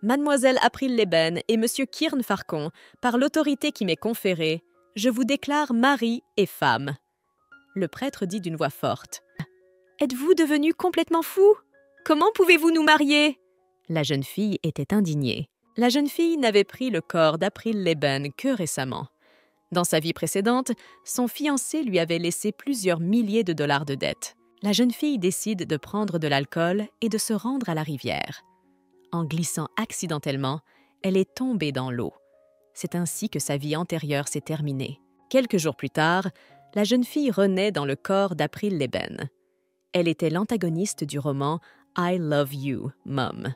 Mademoiselle April Leben et Monsieur Kirn Farcon, par l'autorité qui m'est conférée, je vous déclare mari et femme. Le prêtre dit d'une voix forte. Êtes-vous devenu complètement fou? Comment pouvez-vous nous marier? La jeune fille était indignée. La jeune fille n'avait pris le corps d'April Leben que récemment. Dans sa vie précédente, son fiancé lui avait laissé plusieurs milliers de dollars de dettes. La jeune fille décide de prendre de l'alcool et de se rendre à la rivière. En glissant accidentellement, elle est tombée dans l'eau. C'est ainsi que sa vie antérieure s'est terminée. Quelques jours plus tard, la jeune fille renaît dans le corps d'April Leben. Elle était l'antagoniste du roman « I Love You, Mom ».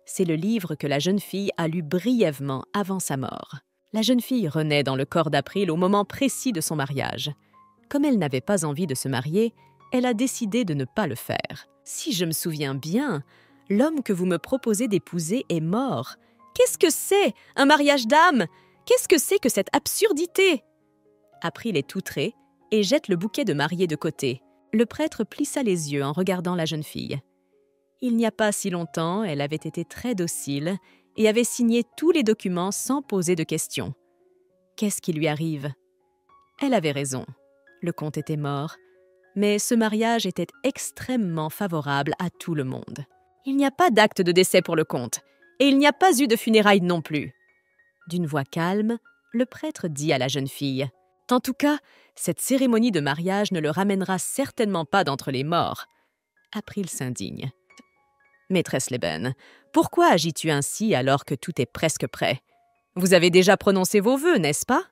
C'est le livre que la jeune fille a lu brièvement avant sa mort. La jeune fille renaît dans le corps d'April au moment précis de son mariage. Comme elle n'avait pas envie de se marier, elle a décidé de ne pas le faire. Si je me souviens bien, l'homme que vous me proposez d'épouser est mort. Qu'est-ce que c'est, un mariage d'âme? Qu'est-ce que c'est que cette absurdité? April est outrée et jette le bouquet de mariée de côté. Le prêtre plissa les yeux en regardant la jeune fille. Il n'y a pas si longtemps, elle avait été très docile et avait signé tous les documents sans poser de questions. Qu'est-ce qui lui arrive? Elle avait raison. Le comte était mort, mais ce mariage était extrêmement favorable à tout le monde. Il n'y a pas d'acte de décès pour le comte, et il n'y a pas eu de funérailles non plus. D'une voix calme, le prêtre dit à la jeune fille « En tout cas, cette cérémonie de mariage ne le ramènera certainement pas d'entre les morts. » April s'indigne. « Maîtresse Leben, pourquoi agis-tu ainsi alors que tout est presque prêt? Vous avez déjà prononcé vos vœux, n'est-ce pas? »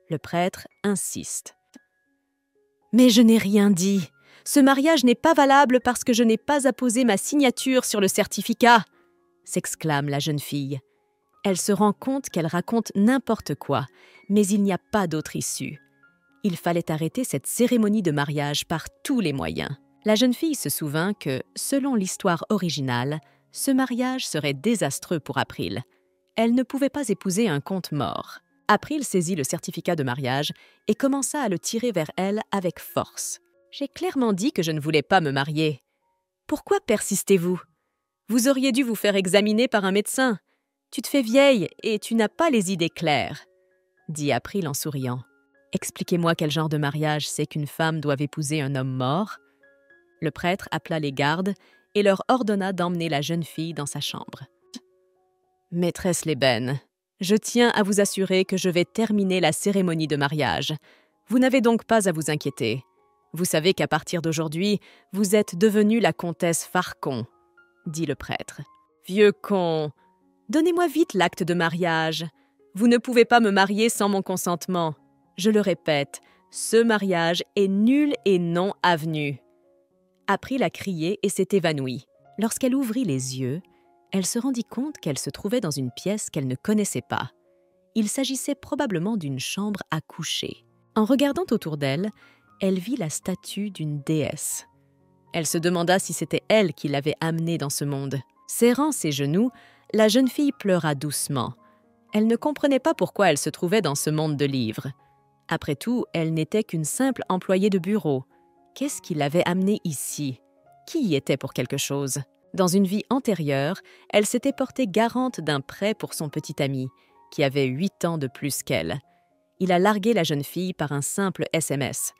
Le prêtre insiste. « Mais je n'ai rien dit. Ce mariage n'est pas valable parce que je n'ai pas apposé ma signature sur le certificat, » s'exclame la jeune fille. Elle se rend compte qu'elle raconte n'importe quoi, mais il n'y a pas d'autre issue. Il fallait arrêter cette cérémonie de mariage par tous les moyens. La jeune fille se souvint que, selon l'histoire originale, ce mariage serait désastreux pour April. Elle ne pouvait pas épouser un comte mort. April saisit le certificat de mariage et commença à le tirer vers elle avec force. « J'ai clairement dit que je ne voulais pas me marier. Pourquoi persistez-vous? Vous auriez dû vous faire examiner par un médecin. Tu te fais vieille et tu n'as pas les idées claires, » dit April en souriant. « Expliquez-moi quel genre de mariage c'est qu'une femme doit épouser un homme mort. » Le prêtre appela les gardes et leur ordonna d'emmener la jeune fille dans sa chambre. « Maîtresse Leben, je tiens à vous assurer que je vais terminer la cérémonie de mariage. Vous n'avez donc pas à vous inquiéter. Vous savez qu'à partir d'aujourd'hui, vous êtes devenue la comtesse Farcon, » dit le prêtre. « Vieux con, donnez-moi vite l'acte de mariage. Vous ne pouvez pas me marier sans mon consentement. Je le répète, ce mariage est nul et non avenu. » April a crié et s'est évanouie. Lorsqu'elle ouvrit les yeux, elle se rendit compte qu'elle se trouvait dans une pièce qu'elle ne connaissait pas. Il s'agissait probablement d'une chambre à coucher. En regardant autour d'elle, elle vit la statue d'une déesse. Elle se demanda si c'était elle qui l'avait amenée dans ce monde. Serrant ses genoux, la jeune fille pleura doucement. Elle ne comprenait pas pourquoi elle se trouvait dans ce monde de livres. Après tout, elle n'était qu'une simple employée de bureau. Qu'est-ce qui l'avait amenée ici? Qui y était pour quelque chose? Dans une vie antérieure, elle s'était portée garante d'un prêt pour son petit ami, qui avait 8 ans de plus qu'elle. Il a largué la jeune fille par un simple SMS.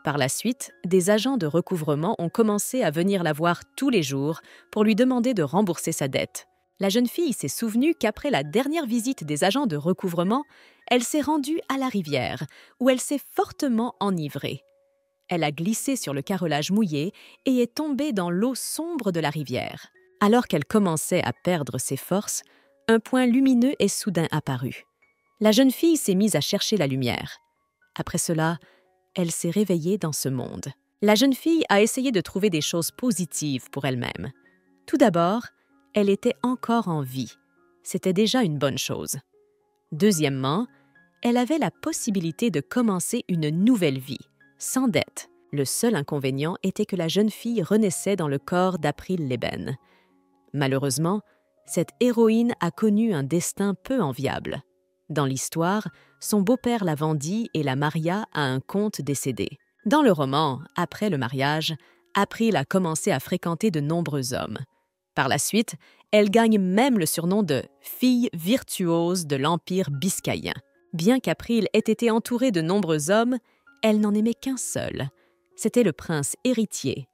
Par la suite, des agents de recouvrement ont commencé à venir la voir tous les jours pour lui demander de rembourser sa dette. La jeune fille s'est souvenue qu'après la dernière visite des agents de recouvrement, elle s'est rendue à la rivière, où elle s'est fortement enivrée. Elle a glissé sur le carrelage mouillé et est tombée dans l'eau sombre de la rivière. Alors qu'elle commençait à perdre ses forces, un point lumineux est soudain apparu. La jeune fille s'est mise à chercher la lumière. Après cela, elle s'est réveillée dans ce monde. La jeune fille a essayé de trouver des choses positives pour elle-même. Tout d'abord, elle était encore en vie. C'était déjà une bonne chose. Deuxièmement, elle avait la possibilité de commencer une nouvelle vie, sans dette. Le seul inconvénient était que la jeune fille renaissait dans le corps d'April Leben. Malheureusement, cette héroïne a connu un destin peu enviable. Dans l'histoire, son beau-père la vendit et la maria à un comte décédé. Dans le roman, après le mariage, April a commencé à fréquenter de nombreux hommes. Par la suite, elle gagne même le surnom de « fille virtuose de l'Empire biscayen ». Bien qu'April ait été entourée de nombreux hommes, elle n'en aimait qu'un seul. C'était le prince héritier.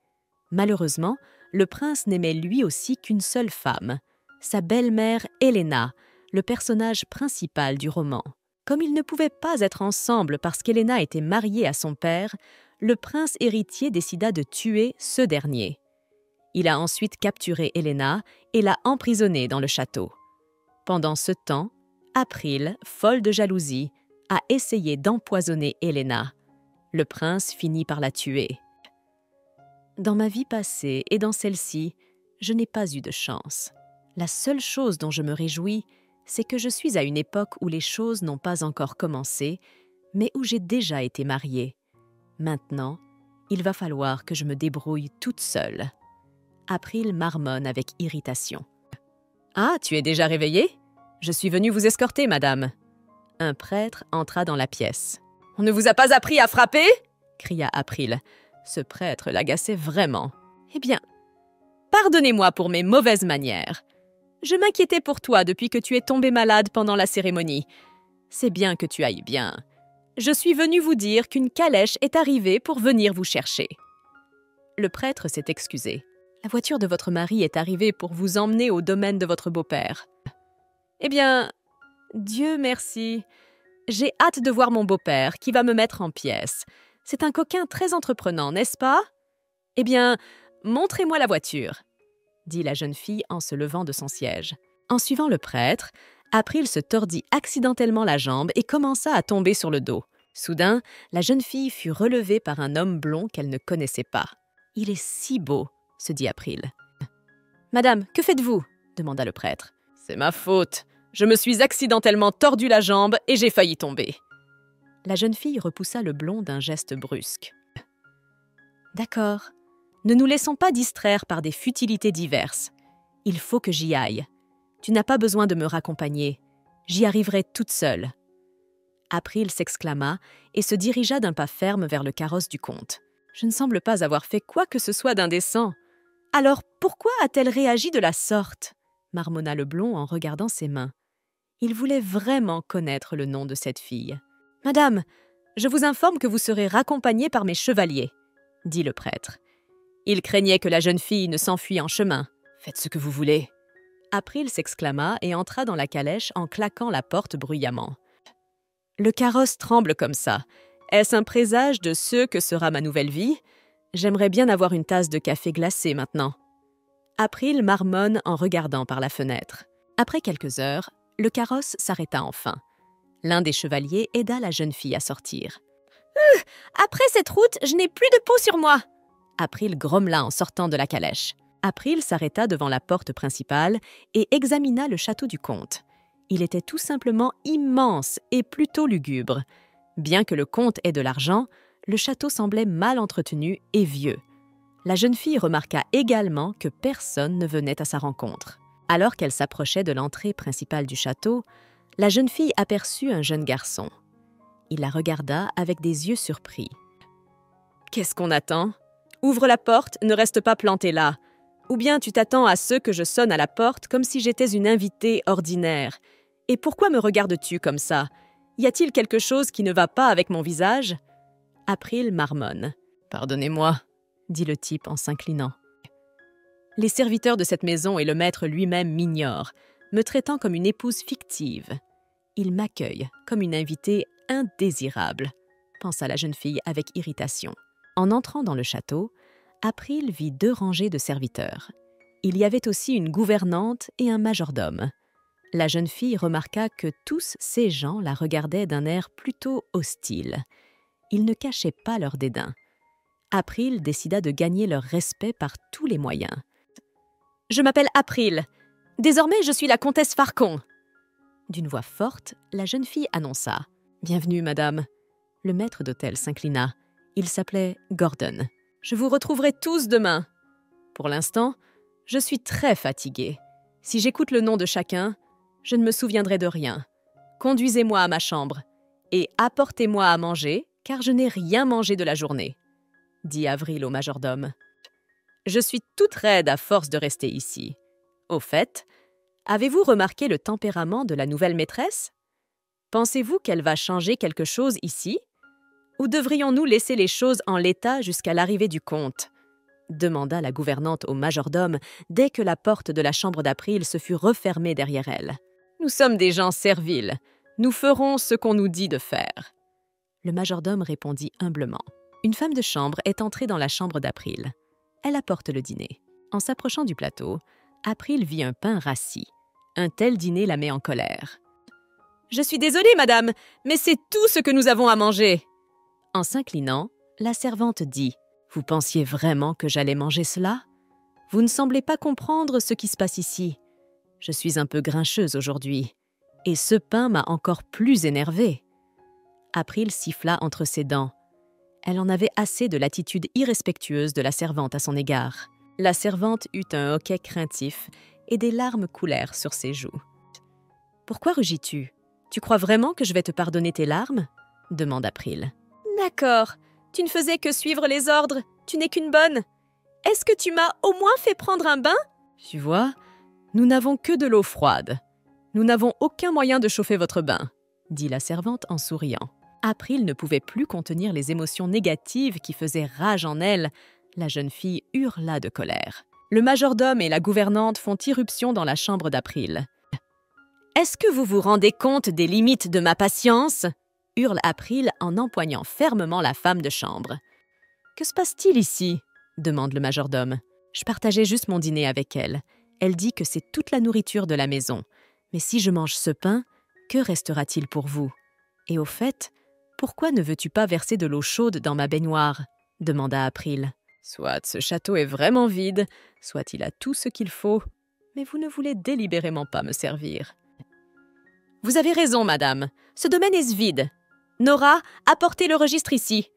Malheureusement, le prince n'aimait lui aussi qu'une seule femme, sa belle-mère Helena, le personnage principal du roman. Comme ils ne pouvaient pas être ensemble parce qu'Helena était mariée à son père, le prince héritier décida de tuer ce dernier. Il a ensuite capturé Helena et l'a emprisonnée dans le château. Pendant ce temps, April, folle de jalousie, a essayé d'empoisonner Helena. Le prince finit par la tuer. Dans ma vie passée et dans celle-ci, je n'ai pas eu de chance. La seule chose dont je me réjouis, c'est que je suis à une époque où les choses n'ont pas encore commencé, mais où j'ai déjà été mariée. Maintenant, il va falloir que je me débrouille toute seule. April marmonne avec irritation. « Ah, tu es déjà réveillée ? Je suis venue vous escorter, madame. » Un prêtre entra dans la pièce. « On ne vous a pas appris à frapper ?» cria April. Ce prêtre l'agaçait vraiment. « Eh bien, pardonnez-moi pour mes mauvaises manières. Je m'inquiétais pour toi depuis que tu es tombée malade pendant la cérémonie. C'est bien que tu ailles bien. Je suis venue vous dire qu'une calèche est arrivée pour venir vous chercher. » Le prêtre s'est excusé. « La voiture de votre mari est arrivée pour vous emmener au domaine de votre beau-père. » « Eh bien, Dieu merci. J'ai hâte de voir mon beau-père qui va me mettre en pièces. C'est un coquin très entreprenant, n'est-ce pas ? Eh bien, montrez-moi la voiture, » dit la jeune fille en se levant de son siège. En suivant le prêtre, April se tordit accidentellement la jambe et commença à tomber sur le dos. Soudain, la jeune fille fut relevée par un homme blond qu'elle ne connaissait pas. « Il est si beau, » se dit April. « Madame, que faites-vous » demanda le prêtre. « C'est ma faute. Je me suis accidentellement tordu la jambe et j'ai failli tomber. » La jeune fille repoussa le blond d'un geste brusque. « D'accord. Ne nous laissons pas distraire par des futilités diverses. Il faut que j'y aille. Tu n'as pas besoin de me raccompagner. J'y arriverai toute seule. » April s'exclama et se dirigea d'un pas ferme vers le carrosse du comte. « Je ne semble pas avoir fait quoi que ce soit d'indécent. Alors pourquoi a-t-elle réagi de la sorte ?» marmonna le blond en regardant ses mains. Il voulait vraiment connaître le nom de cette fille. « Madame, je vous informe que vous serez raccompagnée par mes chevaliers, » dit le prêtre. Il craignait que la jeune fille ne s'enfuie en chemin. « Faites ce que vous voulez. » April s'exclama et entra dans la calèche en claquant la porte bruyamment. « Le carrosse tremble comme ça. Est-ce un présage de ce que sera ma nouvelle vie ? J'aimerais bien avoir une tasse de café glacé maintenant. » April marmonne en regardant par la fenêtre. Après quelques heures, le carrosse s'arrêta enfin. L'un des chevaliers aida la jeune fille à sortir. « Après cette route, je n'ai plus de peau sur moi !» April grommela en sortant de la calèche. April s'arrêta devant la porte principale et examina le château du comte. Il était tout simplement immense et plutôt lugubre. Bien que le comte ait de l'argent, le château semblait mal entretenu et vieux. La jeune fille remarqua également que personne ne venait à sa rencontre. Alors qu'elle s'approchait de l'entrée principale du château, la jeune fille aperçut un jeune garçon. Il la regarda avec des yeux surpris. « Qu'est-ce qu'on attend ? Ouvre la porte, ne reste pas planté là. Ou bien tu t'attends à ce que je sonne à la porte comme si j'étais une invitée ordinaire. Et pourquoi me regardes-tu comme ça ? Y a-t-il quelque chose qui ne va pas avec mon visage ?» April marmonne. « Pardonnez-moi, » dit le type en s'inclinant. « Les serviteurs de cette maison et le maître lui-même m'ignorent, me traitant comme une épouse fictive. Ils m'accueillent comme une invitée indésirable, » pensa la jeune fille avec irritation. En entrant dans le château, April vit 2 rangées de serviteurs. Il y avait aussi une gouvernante et un majordome. La jeune fille remarqua que tous ces gens la regardaient d'un air plutôt hostile. Ils ne cachaient pas leur dédain. April décida de gagner leur respect par tous les moyens. « Je m'appelle April. Désormais, je suis la comtesse Farcon. » D'une voix forte, la jeune fille annonça. « Bienvenue, madame. » Le maître d'hôtel s'inclina. Il s'appelait Gordon. « Je vous retrouverai tous demain. Pour l'instant, je suis très fatiguée. Si j'écoute le nom de chacun, je ne me souviendrai de rien. Conduisez-moi à ma chambre et apportez-moi à manger, car je n'ai rien mangé de la journée, » dit Avril au majordome. « Je suis toute raide à force de rester ici. Au fait, avez-vous remarqué le tempérament de la nouvelle maîtresse? Pensez-vous qu'elle va changer quelque chose ici? Ou devrions-nous laisser les choses en l'état jusqu'à l'arrivée du comte? Demanda la gouvernante au majordome dès que la porte de la chambre d'April se fut refermée derrière elle. Nous sommes des gens serviles. Nous ferons ce qu'on nous dit de faire. Le majordome répondit humblement. Une femme de chambre est entrée dans la chambre d'April. Elle apporte le dîner. En s'approchant du plateau, April vit un pain rassis. Un tel dîner la met en colère. « Je suis désolée, madame, mais c'est tout ce que nous avons à manger. » En s'inclinant, la servante dit « Vous pensiez vraiment que j'allais manger cela? Vous ne semblez pas comprendre ce qui se passe ici. Je suis un peu grincheuse aujourd'hui, et ce pain m'a encore plus énervée. » April siffla entre ses dents. Elle en avait assez de l'attitude irrespectueuse de la servante à son égard. La servante eut un hoquet craintif et des larmes coulèrent sur ses joues. « Pourquoi rugis-tu? Tu crois vraiment que je vais te pardonner tes larmes ?» demanda April. « D'accord, tu ne faisais que suivre les ordres, tu n'es qu'une bonne. Est-ce que tu m'as au moins fait prendre un bain? » « Tu vois, nous n'avons que de l'eau froide. Nous n'avons aucun moyen de chauffer votre bain, » dit la servante en souriant. April ne pouvait plus contenir les émotions négatives qui faisaient rage en elle. La jeune fille hurla de colère. Le majordome et la gouvernante font irruption dans la chambre d'April. « Est-ce que vous vous rendez compte des limites de ma patience ?» hurle April en empoignant fermement la femme de chambre. « Que se passe-t-il ici ?» demande le majordome. « Je partageais juste mon dîner avec elle. Elle dit que c'est toute la nourriture de la maison. Mais si je mange ce pain, que restera-t-il pour vous? Et au fait, pourquoi ne veux-tu pas verser de l'eau chaude dans ma baignoire ?» demanda April. « Soit ce château est vraiment vide, soit il a tout ce qu'il faut, mais vous ne voulez délibérément pas me servir. »« Vous avez raison, madame. Ce domaine est vide. Nora, apportez le registre ici !»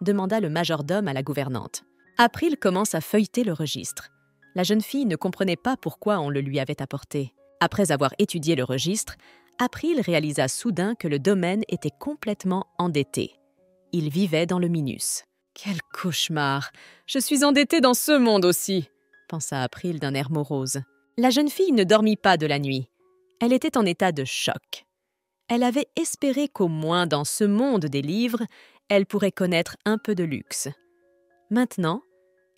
demanda le majordome à la gouvernante. April commence à feuilleter le registre. La jeune fille ne comprenait pas pourquoi on le lui avait apporté. Après avoir étudié le registre, April réalisa soudain que le domaine était complètement endetté. Il vivait dans le minus. « Quel cauchemar! Je suis endettée dans ce monde aussi !» pensa April d'un air morose. La jeune fille ne dormit pas de la nuit. Elle était en état de choc. Elle avait espéré qu'au moins dans ce monde des livres, elle pourrait connaître un peu de luxe. Maintenant,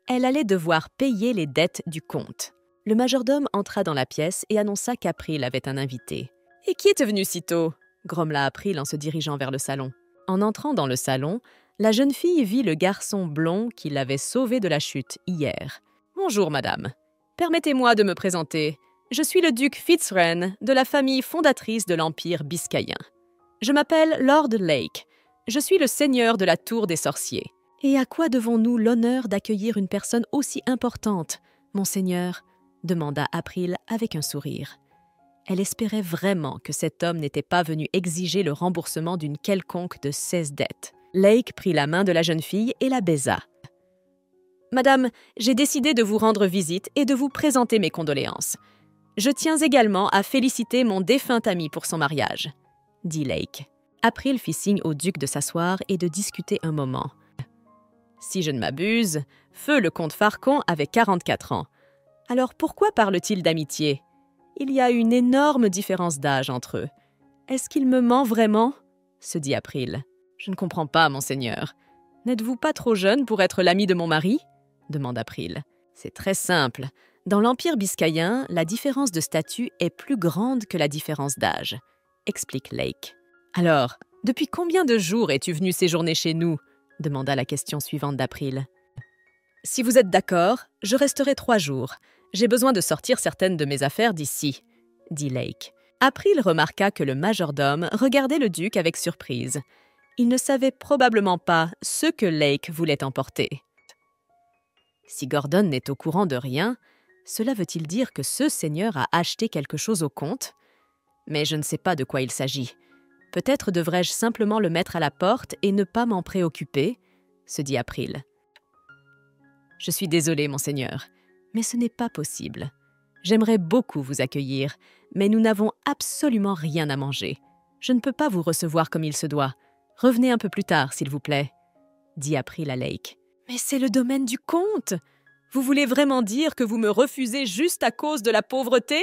elle allait devoir payer les dettes du comte. Le majordome entra dans la pièce et annonça qu'April avait un invité. « Et qui est venu si tôt ?» grommela April en se dirigeant vers le salon. En entrant dans le salon, la jeune fille vit le garçon blond qui l'avait sauvée de la chute hier. « Bonjour, madame. Permettez-moi de me présenter. Je suis le duc Fitzwren, de la famille fondatrice de l'Empire biscayen. Je m'appelle Lord Lake. Je suis le seigneur de la Tour des Sorciers. Et à quoi devons-nous l'honneur d'accueillir une personne aussi importante, monseigneur ?» demanda April avec un sourire. Elle espérait vraiment que cet homme n'était pas venu exiger le remboursement d'une quelconque de ses dettes. Lake prit la main de la jeune fille et la baisa. « Madame, j'ai décidé de vous rendre visite et de vous présenter mes condoléances. Je tiens également à féliciter mon défunt ami pour son mariage, » dit Lake. April fit signe au duc de s'asseoir et de discuter un moment. « Si je ne m'abuse, feu le comte Farcon avait 44 ans. Alors pourquoi parle-t-il d'amitié? Il y a une énorme différence d'âge entre eux. Est-ce qu'il me ment vraiment ?» se dit April. « Je ne comprends pas, monseigneur. N'êtes-vous pas trop jeune pour être l'ami de mon mari ?» demande April. « C'est très simple. Dans l'Empire biscayen, la différence de statut est plus grande que la différence d'âge, » explique Lake. « Alors, depuis combien de jours es-tu venu séjourner chez nous ?» demanda la question suivante d'April. « Si vous êtes d'accord, je resterai 3 jours. J'ai besoin de sortir certaines de mes affaires d'ici, » dit Lake. April remarqua que le majordome regardait le duc avec surprise. Il ne savait probablement pas ce que Lake voulait emporter. « Si Gordon n'est au courant de rien, cela veut-il dire que ce seigneur a acheté quelque chose au comte? Mais je ne sais pas de quoi il s'agit. Peut-être devrais-je simplement le mettre à la porte et ne pas m'en préoccuper, » se dit April. « Je suis désolée, monseigneur, mais ce n'est pas possible. J'aimerais beaucoup vous accueillir, mais nous n'avons absolument rien à manger. Je ne peux pas vous recevoir comme il se doit. Revenez un peu plus tard, s'il vous plaît, » dit April à Lake. « Mais c'est le domaine du comte !» Vous voulez vraiment dire que vous me refusez juste à cause de la pauvreté?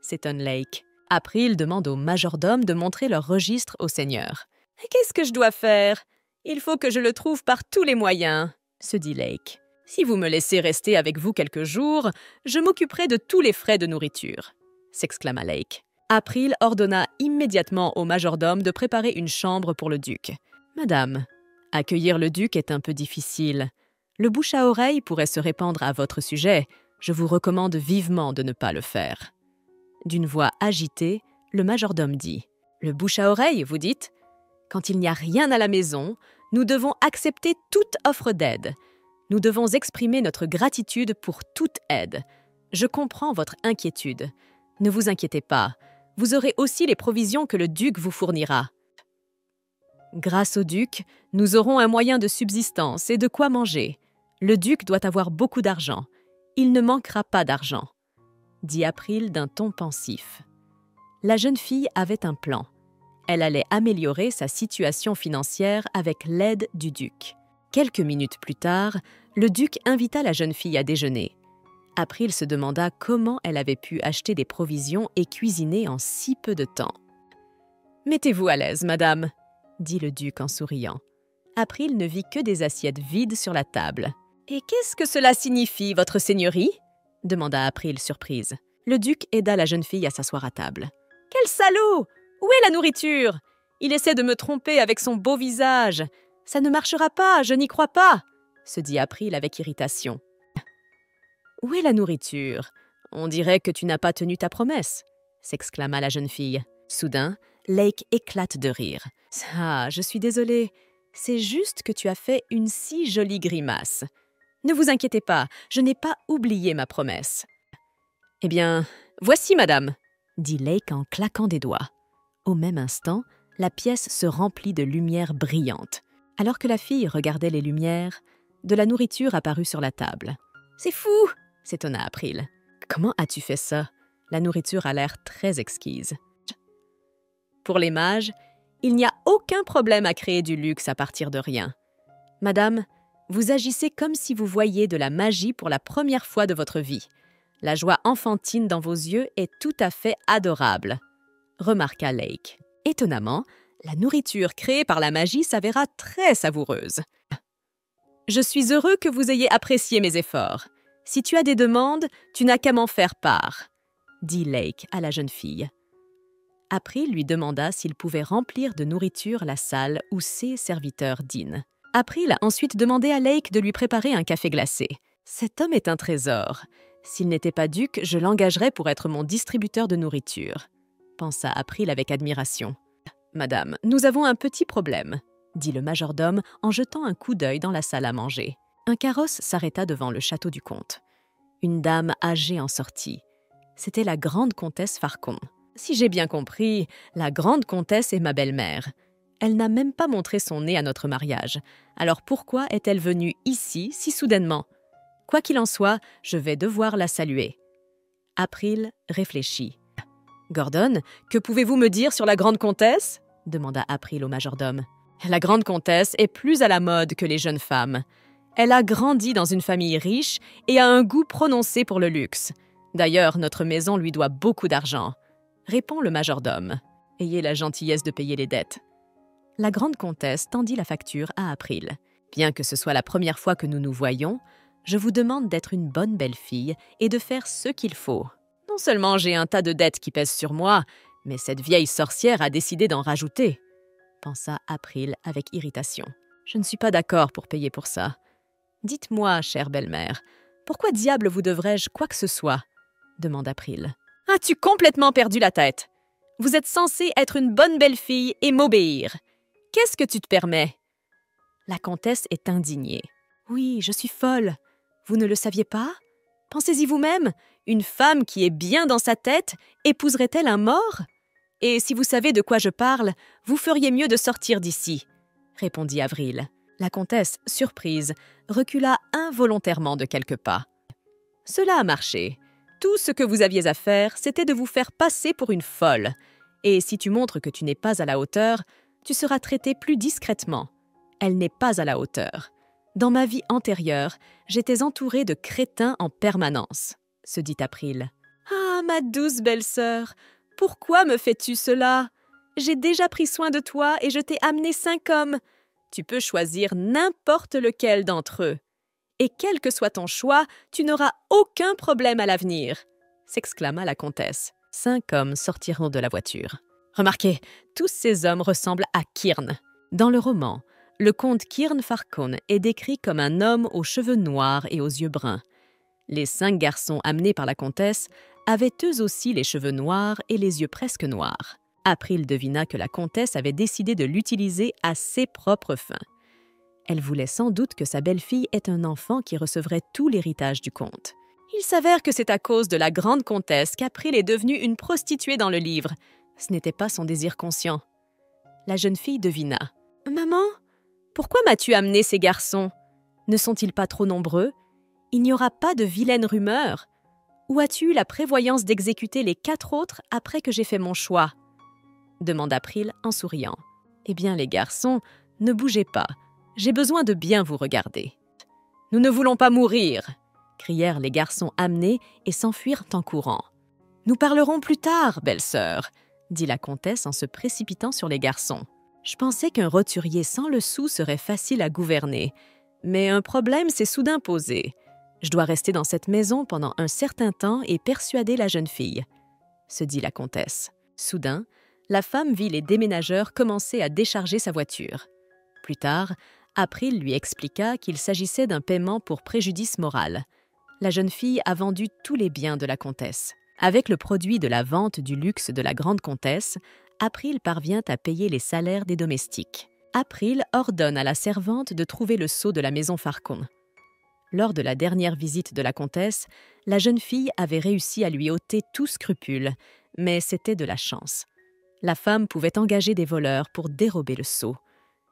S'étonne Lake. April demande au majordome de montrer leur registre au seigneur. Qu'est-ce que je dois faire? Il faut que je le trouve par tous les moyens, se dit Lake. Si vous me laissez rester avec vous quelques jours, je m'occuperai de tous les frais de nourriture, s'exclama Lake. April ordonna immédiatement au majordome de préparer une chambre pour le duc. Madame, accueillir le duc est un peu difficile. Le bouche à oreille pourrait se répandre à votre sujet. Je vous recommande vivement de ne pas le faire. D'une voix agitée, le majordome dit « Le bouche à oreille, vous dites ? Quand il n'y a rien à la maison, nous devons accepter toute offre d'aide. Nous devons exprimer notre gratitude pour toute aide. Je comprends votre inquiétude. Ne vous inquiétez pas, vous aurez aussi les provisions que le duc vous fournira. Grâce au duc, nous aurons un moyen de subsistance et de quoi manger. Le duc doit avoir beaucoup d'argent. Il ne manquera pas d'argent, dit April d'un ton pensif. La jeune fille avait un plan. Elle allait améliorer sa situation financière avec l'aide du duc. Quelques minutes plus tard, le duc invita la jeune fille à déjeuner. April se demanda comment elle avait pu acheter des provisions et cuisiner en si peu de temps. « Mettez-vous à l'aise, madame, » dit le duc en souriant. April ne vit que des assiettes vides sur la table. « Et qu'est-ce que cela signifie, votre seigneurie ?» demanda April surprise. Le duc aida la jeune fille à s'asseoir à table. « Quel salaud! Où est la nourriture? Il essaie de me tromper avec son beau visage. Ça ne marchera pas, je n'y crois pas, se dit April avec irritation. Où est la nourriture? On dirait que tu n'as pas tenu ta promesse, s'exclama la jeune fille. Soudain, Lake éclate de rire. Ah, je suis désolée. C'est juste que tu as fait une si jolie grimace. Ne vous inquiétez pas, je n'ai pas oublié ma promesse. Eh bien, voici, madame, dit Lake en claquant des doigts. Au même instant, la pièce se remplit de lumière brillante. Alors que la fille regardait les lumières, de la nourriture apparut sur la table. « C'est fou !» s'étonna April. « Comment as-tu fait ça? La nourriture a l'air très exquise. » Pour les mages, il n'y a aucun problème à créer du luxe à partir de rien. Madame, vous agissez comme si vous voyiez de la magie pour la première fois de votre vie. La joie enfantine dans vos yeux est tout à fait adorable, remarqua Lake. Étonnamment, la nourriture créée par la magie s'avéra très savoureuse. Je suis heureux que vous ayez apprécié mes efforts. Si tu as des demandes, tu n'as qu'à m'en faire part, dit Lake à la jeune fille. April lui demanda s'il pouvait remplir de nourriture la salle où ses serviteurs dînent. April a ensuite demandé à Lake de lui préparer un café glacé. Cet homme est un trésor. S'il n'était pas duc, je l'engagerais pour être mon distributeur de nourriture, pensa April avec admiration. Madame, nous avons un petit problème, dit le majordome en jetant un coup d'œil dans la salle à manger. Un carrosse s'arrêta devant le château du comte. Une dame âgée en sortit. C'était la grande comtesse Farcon. Si j'ai bien compris, la grande comtesse est ma belle-mère. Elle n'a même pas montré son nez à notre mariage. Alors pourquoi est-elle venue ici si soudainement? Quoi qu'il en soit, je vais devoir la saluer. April réfléchit. Gordon, que pouvez-vous me dire sur la grande comtesse? Demanda April au majordome. La grande comtesse est plus à la mode que les jeunes femmes. Elle a grandi dans une famille riche et a un goût prononcé pour le luxe. D'ailleurs, notre maison lui doit beaucoup d'argent, répond le majordome. Ayez la gentillesse de payer les dettes. La grande comtesse tendit la facture à April. Bien que ce soit la première fois que nous nous voyons, je vous demande d'être une bonne belle-fille et de faire ce qu'il faut. Non seulement j'ai un tas de dettes qui pèsent sur moi, mais cette vieille sorcière a décidé d'en rajouter, pensa April avec irritation. Je ne suis pas d'accord pour payer pour ça. Dites-moi, chère belle-mère, pourquoi diable vous devrais-je quoi que ce soit? Demande April. As-tu complètement perdu la tête? Vous êtes censée être une bonne belle-fille et m'obéir. Qu'est-ce que tu te permets? La comtesse est indignée. Oui, je suis folle. Vous ne le saviez pas? Pensez-y vous-même, une femme qui est bien dans sa tête épouserait-elle un mort? Et si vous savez de quoi je parle, vous feriez mieux de sortir d'ici, répondit Avril. La comtesse, surprise, recula involontairement de quelques pas. Cela a marché. Tout ce que vous aviez à faire, c'était de vous faire passer pour une folle. Et si tu montres que tu n'es pas à la hauteur, tu seras traité plus discrètement. Elle n'est pas à la hauteur. Dans ma vie antérieure, j'étais entourée de crétins en permanence, se dit April. Ah, ma douce belle-sœur, pourquoi me fais-tu cela? J'ai déjà pris soin de toi et je t'ai amené 5 hommes. Tu peux choisir n'importe lequel d'entre eux. Et quel que soit ton choix, tu n'auras aucun problème à l'avenir, s'exclama la comtesse. 5 hommes sortiront de la voiture. Remarquez, tous ces hommes ressemblent à Kyrne. Dans le roman, le comte Kyrne Farcon est décrit comme un homme aux cheveux noirs et aux yeux bruns. Les 5 garçons amenés par la comtesse avaient eux aussi les cheveux noirs et les yeux presque noirs. April devina que la comtesse avait décidé de l'utiliser à ses propres fins. Elle voulait sans doute que sa belle-fille ait un enfant qui recevrait tout l'héritage du comte. Il s'avère que c'est à cause de la grande comtesse qu'April est devenue une prostituée dans le livre. Ce n'était pas son désir conscient. La jeune fille devina. « Maman, pourquoi m'as-tu amené ces garçons? Ne sont-ils pas trop nombreux? Il n'y aura pas de vilaines rumeurs? Ou as-tu eu la prévoyance d'exécuter les 4 autres après que j'ai fait mon choix ?» demanda April en souriant. « Eh bien, les garçons, ne bougez pas. J'ai besoin de bien vous regarder. »« Nous ne voulons pas mourir !» crièrent les garçons amenés et s'enfuirent en courant. « Nous parlerons plus tard, belle-sœur !» dit la comtesse en se précipitant sur les garçons. « Je pensais qu'un roturier sans le sou serait facile à gouverner, mais un problème s'est soudain posé. Je dois rester dans cette maison pendant un certain temps et persuader la jeune fille, » se dit la comtesse. Soudain, la femme vit les déménageurs commencer à décharger sa voiture. Plus tard, April lui expliqua qu'il s'agissait d'un paiement pour préjudice moral. La jeune fille a vendu tous les biens de la comtesse. Avec le produit de la vente du luxe de la grande comtesse, April parvient à payer les salaires des domestiques. April ordonne à la servante de trouver le sceau de la maison Farcon. Lors de la dernière visite de la comtesse, la jeune fille avait réussi à lui ôter tout scrupule, mais c'était de la chance. La femme pouvait engager des voleurs pour dérober le sceau.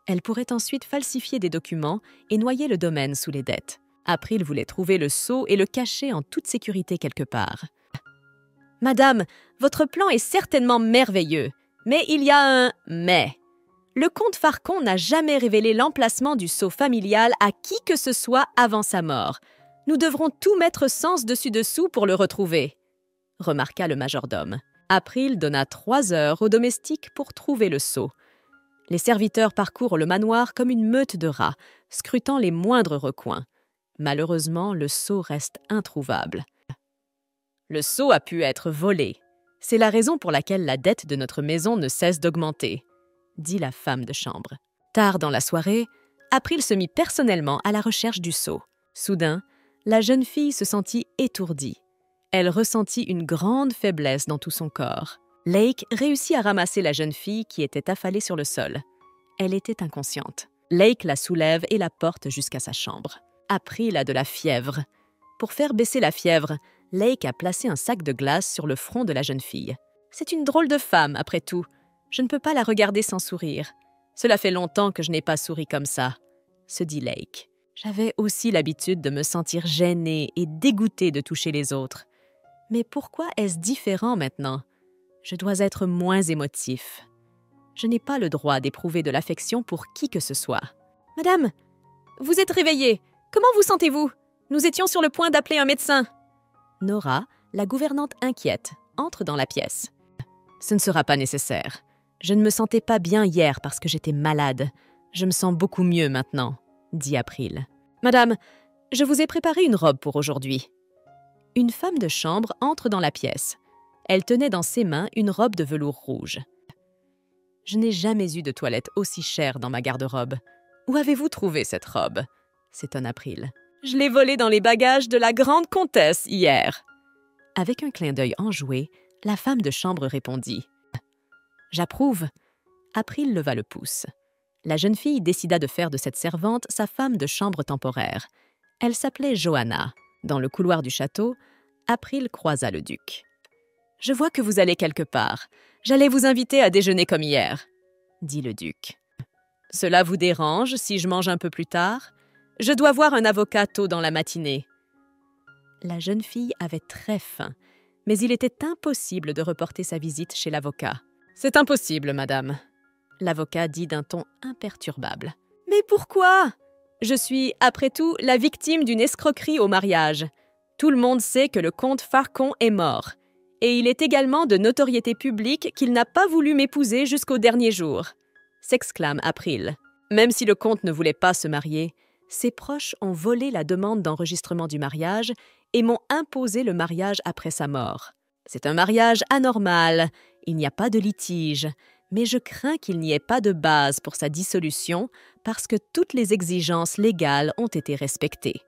Elle pourrait ensuite falsifier des documents et noyer le domaine sous les dettes. April voulait trouver le sceau et le cacher en toute sécurité quelque part. « Madame, votre plan est certainement merveilleux, mais il y a un « mais ». Le comte Farcon n'a jamais révélé l'emplacement du sceau familial à qui que ce soit avant sa mort. Nous devrons tout mettre sens dessus-dessous pour le retrouver, remarqua le majordome. April donna 3 heures aux domestiques pour trouver le sceau. Les serviteurs parcourent le manoir comme une meute de rats, scrutant les moindres recoins. Malheureusement, le sceau reste introuvable. Le sceau a pu être volé. C'est la raison pour laquelle la dette de notre maison ne cesse d'augmenter, dit la femme de chambre. Tard dans la soirée, April se mit personnellement à la recherche du sceau. Soudain, la jeune fille se sentit étourdie. Elle ressentit une grande faiblesse dans tout son corps. Lake réussit à ramasser la jeune fille qui était affalée sur le sol. Elle était inconsciente. Lake la soulève et la porte jusqu'à sa chambre. April a de la fièvre. Pour faire baisser la fièvre, Lake a placé un sac de glace sur le front de la jeune fille. C'est une drôle de femme, après tout. Je ne peux pas la regarder sans sourire. Cela fait longtemps que je n'ai pas souri comme ça, se dit Lake. J'avais aussi l'habitude de me sentir gênée et dégoûtée de toucher les autres. Mais pourquoi est-ce différent maintenant? Je dois être moins émotif. Je n'ai pas le droit d'éprouver de l'affection pour qui que ce soit. « Madame, vous êtes réveillée. Comment vous sentez-vous? Nous étions sur le point d'appeler un médecin. » Nora, la gouvernante inquiète, entre dans la pièce. « Ce ne sera pas nécessaire. Je ne me sentais pas bien hier parce que j'étais malade. Je me sens beaucoup mieux maintenant, » dit April. « Madame, je vous ai préparé une robe pour aujourd'hui. » Une femme de chambre entre dans la pièce. Elle tenait dans ses mains une robe de velours rouge. « Je n'ai jamais eu de toilette aussi chère dans ma garde-robe. Où avez-vous trouvé cette robe ?» s'étonne April. « Je l'ai volée dans les bagages de la grande comtesse hier. » Avec un clin d'œil enjoué, la femme de chambre répondit. « J'approuve. » April leva le pouce. La jeune fille décida de faire de cette servante sa femme de chambre temporaire. Elle s'appelait Johanna. Dans le couloir du château, April croisa le duc. « Je vois que vous allez quelque part. J'allais vous inviter à déjeuner comme hier, » dit le duc. « Cela vous dérange si je mange un peu plus tard? Je dois voir un avocat tôt dans la matinée. » La jeune fille avait très faim, mais il était impossible de reporter sa visite chez l'avocat. « C'est impossible, madame, » l'avocat dit d'un ton imperturbable. « Mais pourquoi ?» Je suis, après tout, la victime d'une escroquerie au mariage. Tout le monde sait que le comte Farcon est mort. Et il est également de notoriété publique qu'il n'a pas voulu m'épouser jusqu'au dernier jour, s'exclame April. Même si le comte ne voulait pas se marier, ses proches ont volé la demande d'enregistrement du mariage et m'ont imposé le mariage après sa mort. C'est un mariage anormal, il n'y a pas de litige, mais je crains qu'il n'y ait pas de base pour sa dissolution parce que toutes les exigences légales ont été respectées.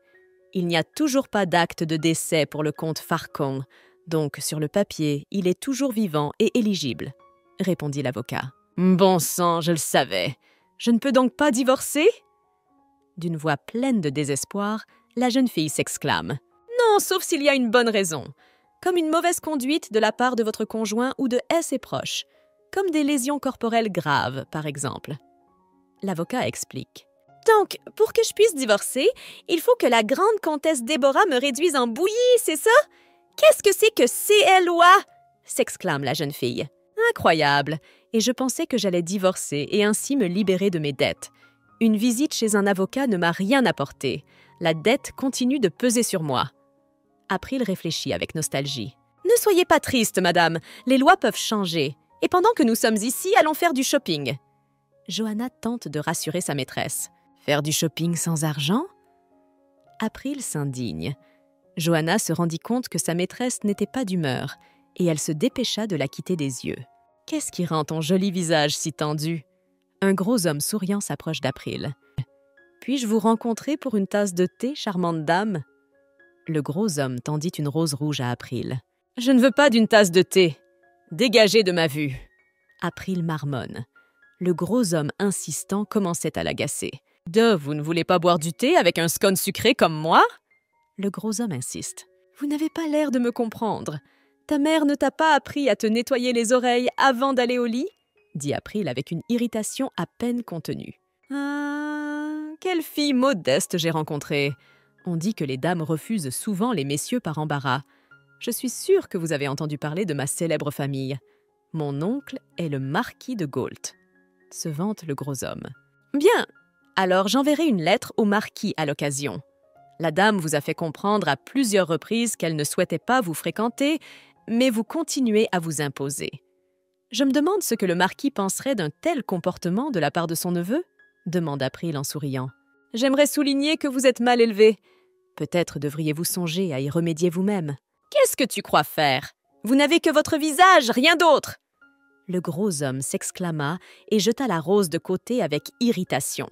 Il n'y a toujours pas d'acte de décès pour le comte Farcon, donc sur le papier, il est toujours vivant et éligible, répondit l'avocat. Bon sang, je le savais. Je ne peux donc pas divorcer? D'une voix pleine de désespoir, la jeune fille s'exclame. Non, sauf s'il y a une bonne raison, comme une mauvaise conduite de la part de votre conjoint ou de ses proches, comme des lésions corporelles graves, par exemple. L'avocat explique. Donc, pour que je puisse divorcer, il faut que la grande comtesse Déborah me réduise en bouillie, c'est ça? Qu'est-ce que c'est que CLOA? S'exclame la jeune fille. Incroyable! Et je pensais que j'allais divorcer et ainsi me libérer de mes dettes. Une visite chez un avocat ne m'a rien apporté. La dette continue de peser sur moi. April réfléchit avec nostalgie. Ne soyez pas triste, madame. Les lois peuvent changer. Et pendant que nous sommes ici, allons faire du shopping. Johanna tente de rassurer sa maîtresse. Faire du shopping sans argent? April s'indigne. Johanna se rendit compte que sa maîtresse n'était pas d'humeur et elle se dépêcha de la quitter des yeux. « Qu'est-ce qui rend ton joli visage si tendu ?» Un gros homme souriant s'approche d'April. « Puis-je vous rencontrer pour une tasse de thé, charmante dame ?» Le gros homme tendit une rose rouge à April. « Je ne veux pas d'une tasse de thé. Dégagez de ma vue. » April marmonne. Le gros homme insistant commençait à l'agacer. « Vous ne voulez pas boire du thé avec un scone sucré comme moi ?» Le gros homme insiste. « Vous n'avez pas l'air de me comprendre. Ta mère ne t'a pas appris à te nettoyer les oreilles avant d'aller au lit ?» dit April avec une irritation à peine contenue. « Ah, quelle fille modeste j'ai rencontrée. On dit que les dames refusent souvent les messieurs par embarras. Je suis sûre que vous avez entendu parler de ma célèbre famille. Mon oncle est le marquis de Gault. » se vante le gros homme. « Bien, alors j'enverrai une lettre au marquis à l'occasion. La dame vous a fait comprendre à plusieurs reprises qu'elle ne souhaitait pas vous fréquenter, mais vous continuez à vous imposer. Je me demande ce que le marquis penserait d'un tel comportement de la part de son neveu ?» demande April en souriant. « J'aimerais souligner que vous êtes mal élevé. Peut-être devriez-vous songer à y remédier vous-même. »« Qu'est-ce que tu crois faire? Vous n'avez que votre visage, rien d'autre !» Le gros homme s'exclama et jeta la rose de côté avec irritation.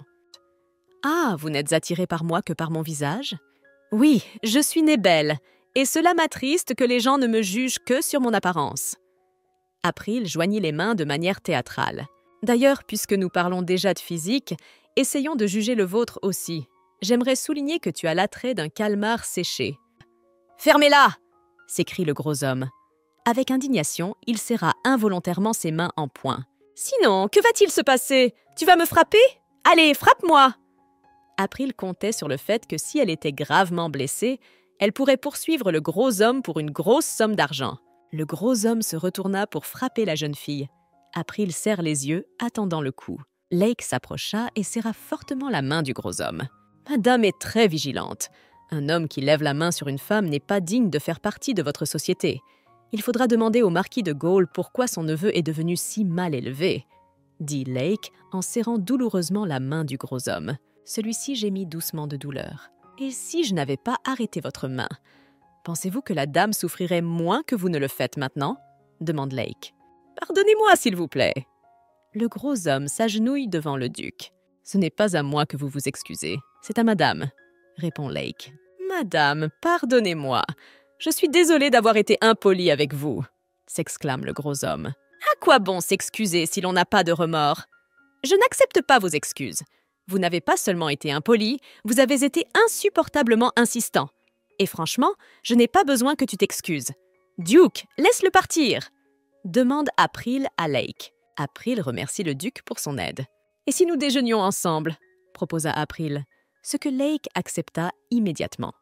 « Ah, vous n'êtes attiré par moi que par mon visage? Oui, je suis née belle, et cela m'attriste que les gens ne me jugent que sur mon apparence. » April joignit les mains de manière théâtrale. « D'ailleurs, puisque nous parlons déjà de physique, essayons de juger le vôtre aussi. J'aimerais souligner que tu as l'attrait d'un calmar séché. »« Fermez-la !» s'écrie le gros homme. Avec indignation, il serra involontairement ses mains en poing. « Sinon, que va-t-il se passer? Tu vas me frapper? Allez, frappe-moi !» April comptait sur le fait que si elle était gravement blessée, elle pourrait poursuivre le gros homme pour une grosse somme d'argent. Le gros homme se retourna pour frapper la jeune fille. April serre les yeux, attendant le coup. Lake s'approcha et serra fortement la main du gros homme. « Madame est très vigilante. Un homme qui lève la main sur une femme n'est pas digne de faire partie de votre société. Il faudra demander au marquis de Gault pourquoi son neveu est devenu si mal élevé, » dit Lake en serrant douloureusement la main du gros homme. Celui-ci gémit doucement de douleur. « Et si je n'avais pas arrêté votre main, pensez-vous que la dame souffrirait moins que vous ne le faites maintenant ?» demande Lake. « Pardonnez-moi, s'il vous plaît. » Le gros homme s'agenouille devant le duc. « Ce n'est pas à moi que vous vous excusez, c'est à madame, » répond Lake. « Madame, pardonnez-moi. Je suis désolé d'avoir été impoli avec vous, » s'exclame le gros homme. « À quoi bon s'excuser si l'on n'a pas de remords? Je n'accepte pas vos excuses. Vous n'avez pas seulement été impoli, vous avez été insupportablement insistant. Et franchement, je n'ai pas besoin que tu t'excuses. Duke, laisse-le partir !» demande April à Lake. April remercie le duc pour son aide. « Et si nous déjeunions ensemble ?» proposa April, ce que Lake accepta immédiatement.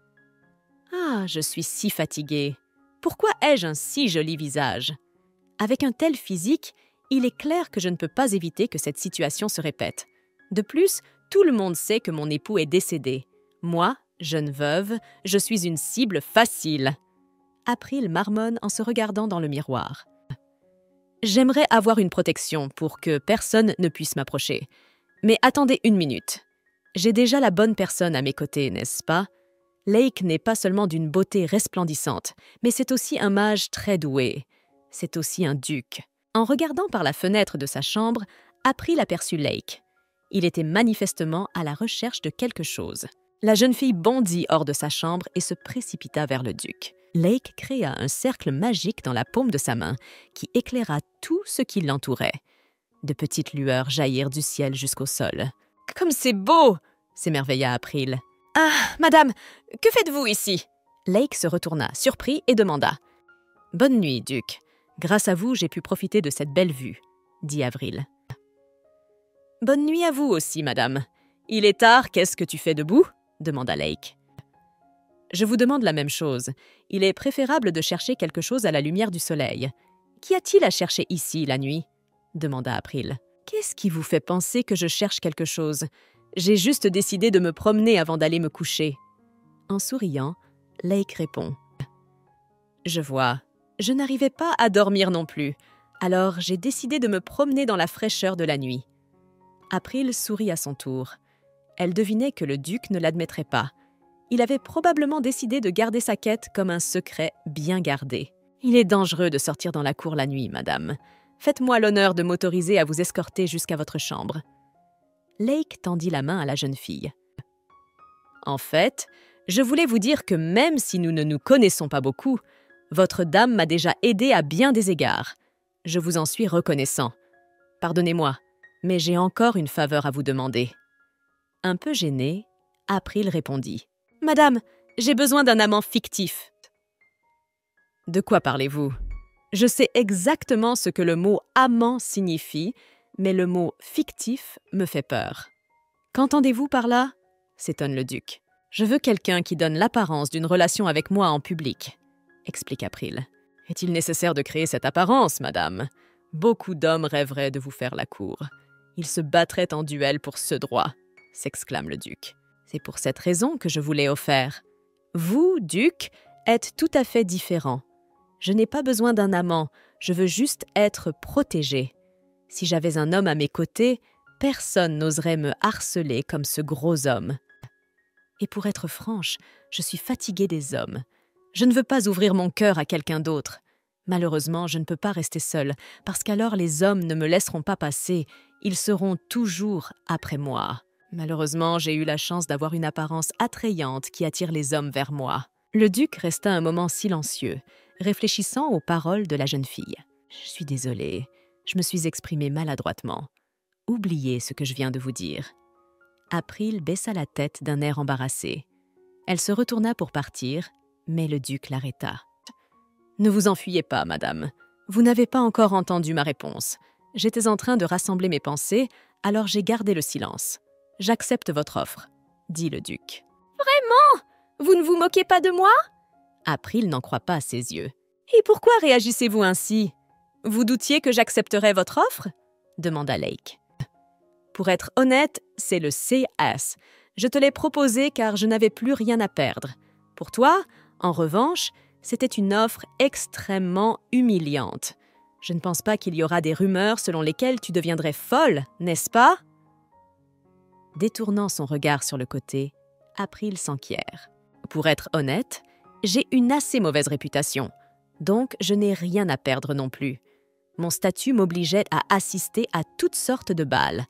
« Ah, je suis si fatiguée. Pourquoi ai-je un si joli visage? Avec un tel physique, il est clair que je ne peux pas éviter que cette situation se répète. De plus, Tout le monde sait que mon époux est décédé. Moi, jeune veuve, je suis une cible facile. » April marmonne en se regardant dans le miroir. « J'aimerais avoir une protection pour que personne ne puisse m'approcher. Mais attendez une minute. J'ai déjà la bonne personne à mes côtés, n'est-ce pas? Lake n'est pas seulement d'une beauté resplendissante, mais c'est aussi un mage très doué. C'est aussi un duc. » En regardant par la fenêtre de sa chambre, April aperçut Lake. Il était manifestement à la recherche de quelque chose. La jeune fille bondit hors de sa chambre et se précipita vers le duc. Lake créa un cercle magique dans la paume de sa main qui éclaira tout ce qui l'entourait. De petites lueurs jaillirent du ciel jusqu'au sol. « Comme c'est beau !» s'émerveilla April. « Ah, madame, que faites-vous ici ?» Lake se retourna, surpris, et demanda. « Bonne nuit, duc. Grâce à vous, j'ai pu profiter de cette belle vue, » dit Avril. « Bonne nuit à vous aussi, madame. Il est tard, qu'est-ce que tu fais debout ?» demanda Lake. « Je vous demande la même chose. Il est préférable de chercher quelque chose à la lumière du soleil. Qu'y a-t-il à chercher ici la nuit ?» demanda April. « Qu'est-ce qui vous fait penser que je cherche quelque chose? J'ai juste décidé de me promener avant d'aller me coucher. » En souriant, Lake répond. « Je vois. Je n'arrivais pas à dormir non plus. Alors j'ai décidé de me promener dans la fraîcheur de la nuit. » April sourit à son tour. Elle devinait que le duc ne l'admettrait pas. Il avait probablement décidé de garder sa quête comme un secret bien gardé. « Il est dangereux de sortir dans la cour la nuit, madame. Faites-moi l'honneur de m'autoriser à vous escorter jusqu'à votre chambre. » Lake tendit la main à la jeune fille. « En fait, je voulais vous dire que même si nous ne nous connaissons pas beaucoup, votre dame m'a déjà aidé à bien des égards. Je vous en suis reconnaissant. Pardonnez-moi, mais j'ai encore une faveur à vous demander. » Un peu gêné, April répondit. « Madame, j'ai besoin d'un amant fictif. » « De quoi parlez-vous? Je sais exactement ce que le mot « amant » signifie, mais le mot « fictif » me fait peur. « Qu'entendez-vous par là ?» s'étonne le duc. « Je veux quelqu'un qui donne l'apparence d'une relation avec moi en public, » explique April. « Est-il nécessaire de créer cette apparence, madame? Beaucoup d'hommes rêveraient de vous faire la cour. Ils se battraient en duel pour ce droit, » s'exclame le duc. « C'est pour cette raison que je vous l'ai offert. Vous, duc, êtes tout à fait différent. Je n'ai pas besoin d'un amant, je veux juste être protégée. Si j'avais un homme à mes côtés, personne n'oserait me harceler comme ce gros homme. Et pour être franche, je suis fatiguée des hommes. Je ne veux pas ouvrir mon cœur à quelqu'un d'autre. Malheureusement, je ne peux pas rester seule, parce qu'alors les hommes ne me laisseront pas passer. Ils seront toujours après moi. Malheureusement, j'ai eu la chance d'avoir une apparence attrayante qui attire les hommes vers moi. » Le duc resta un moment silencieux, réfléchissant aux paroles de la jeune fille. « Je suis désolée, je me suis exprimée maladroitement. Oubliez ce que je viens de vous dire. » April baissa la tête d'un air embarrassé. Elle se retourna pour partir, mais le duc l'arrêta. « Ne vous enfuyez pas, madame. Vous n'avez pas encore entendu ma réponse. J'étais en train de rassembler mes pensées, alors j'ai gardé le silence. J'accepte votre offre, » dit le duc. « Vraiment? Vous ne vous moquez pas de moi ?» April n'en croit pas à ses yeux. « Et pourquoi réagissez-vous ainsi? Vous doutiez que j'accepterais votre offre ?» demanda Lake. « Pour être honnête, c'est le CS. Je te l'ai proposé car je n'avais plus rien à perdre. Pour toi, en revanche, c'était une offre extrêmement humiliante. Je ne pense pas qu'il y aura des rumeurs selon lesquelles tu deviendrais folle, n'est-ce pas ?» Détournant son regard sur le côté, April s'enquiert. « Pour être honnête, j'ai une assez mauvaise réputation, donc je n'ai rien à perdre non plus. Mon statut m'obligeait à assister à toutes sortes de bals.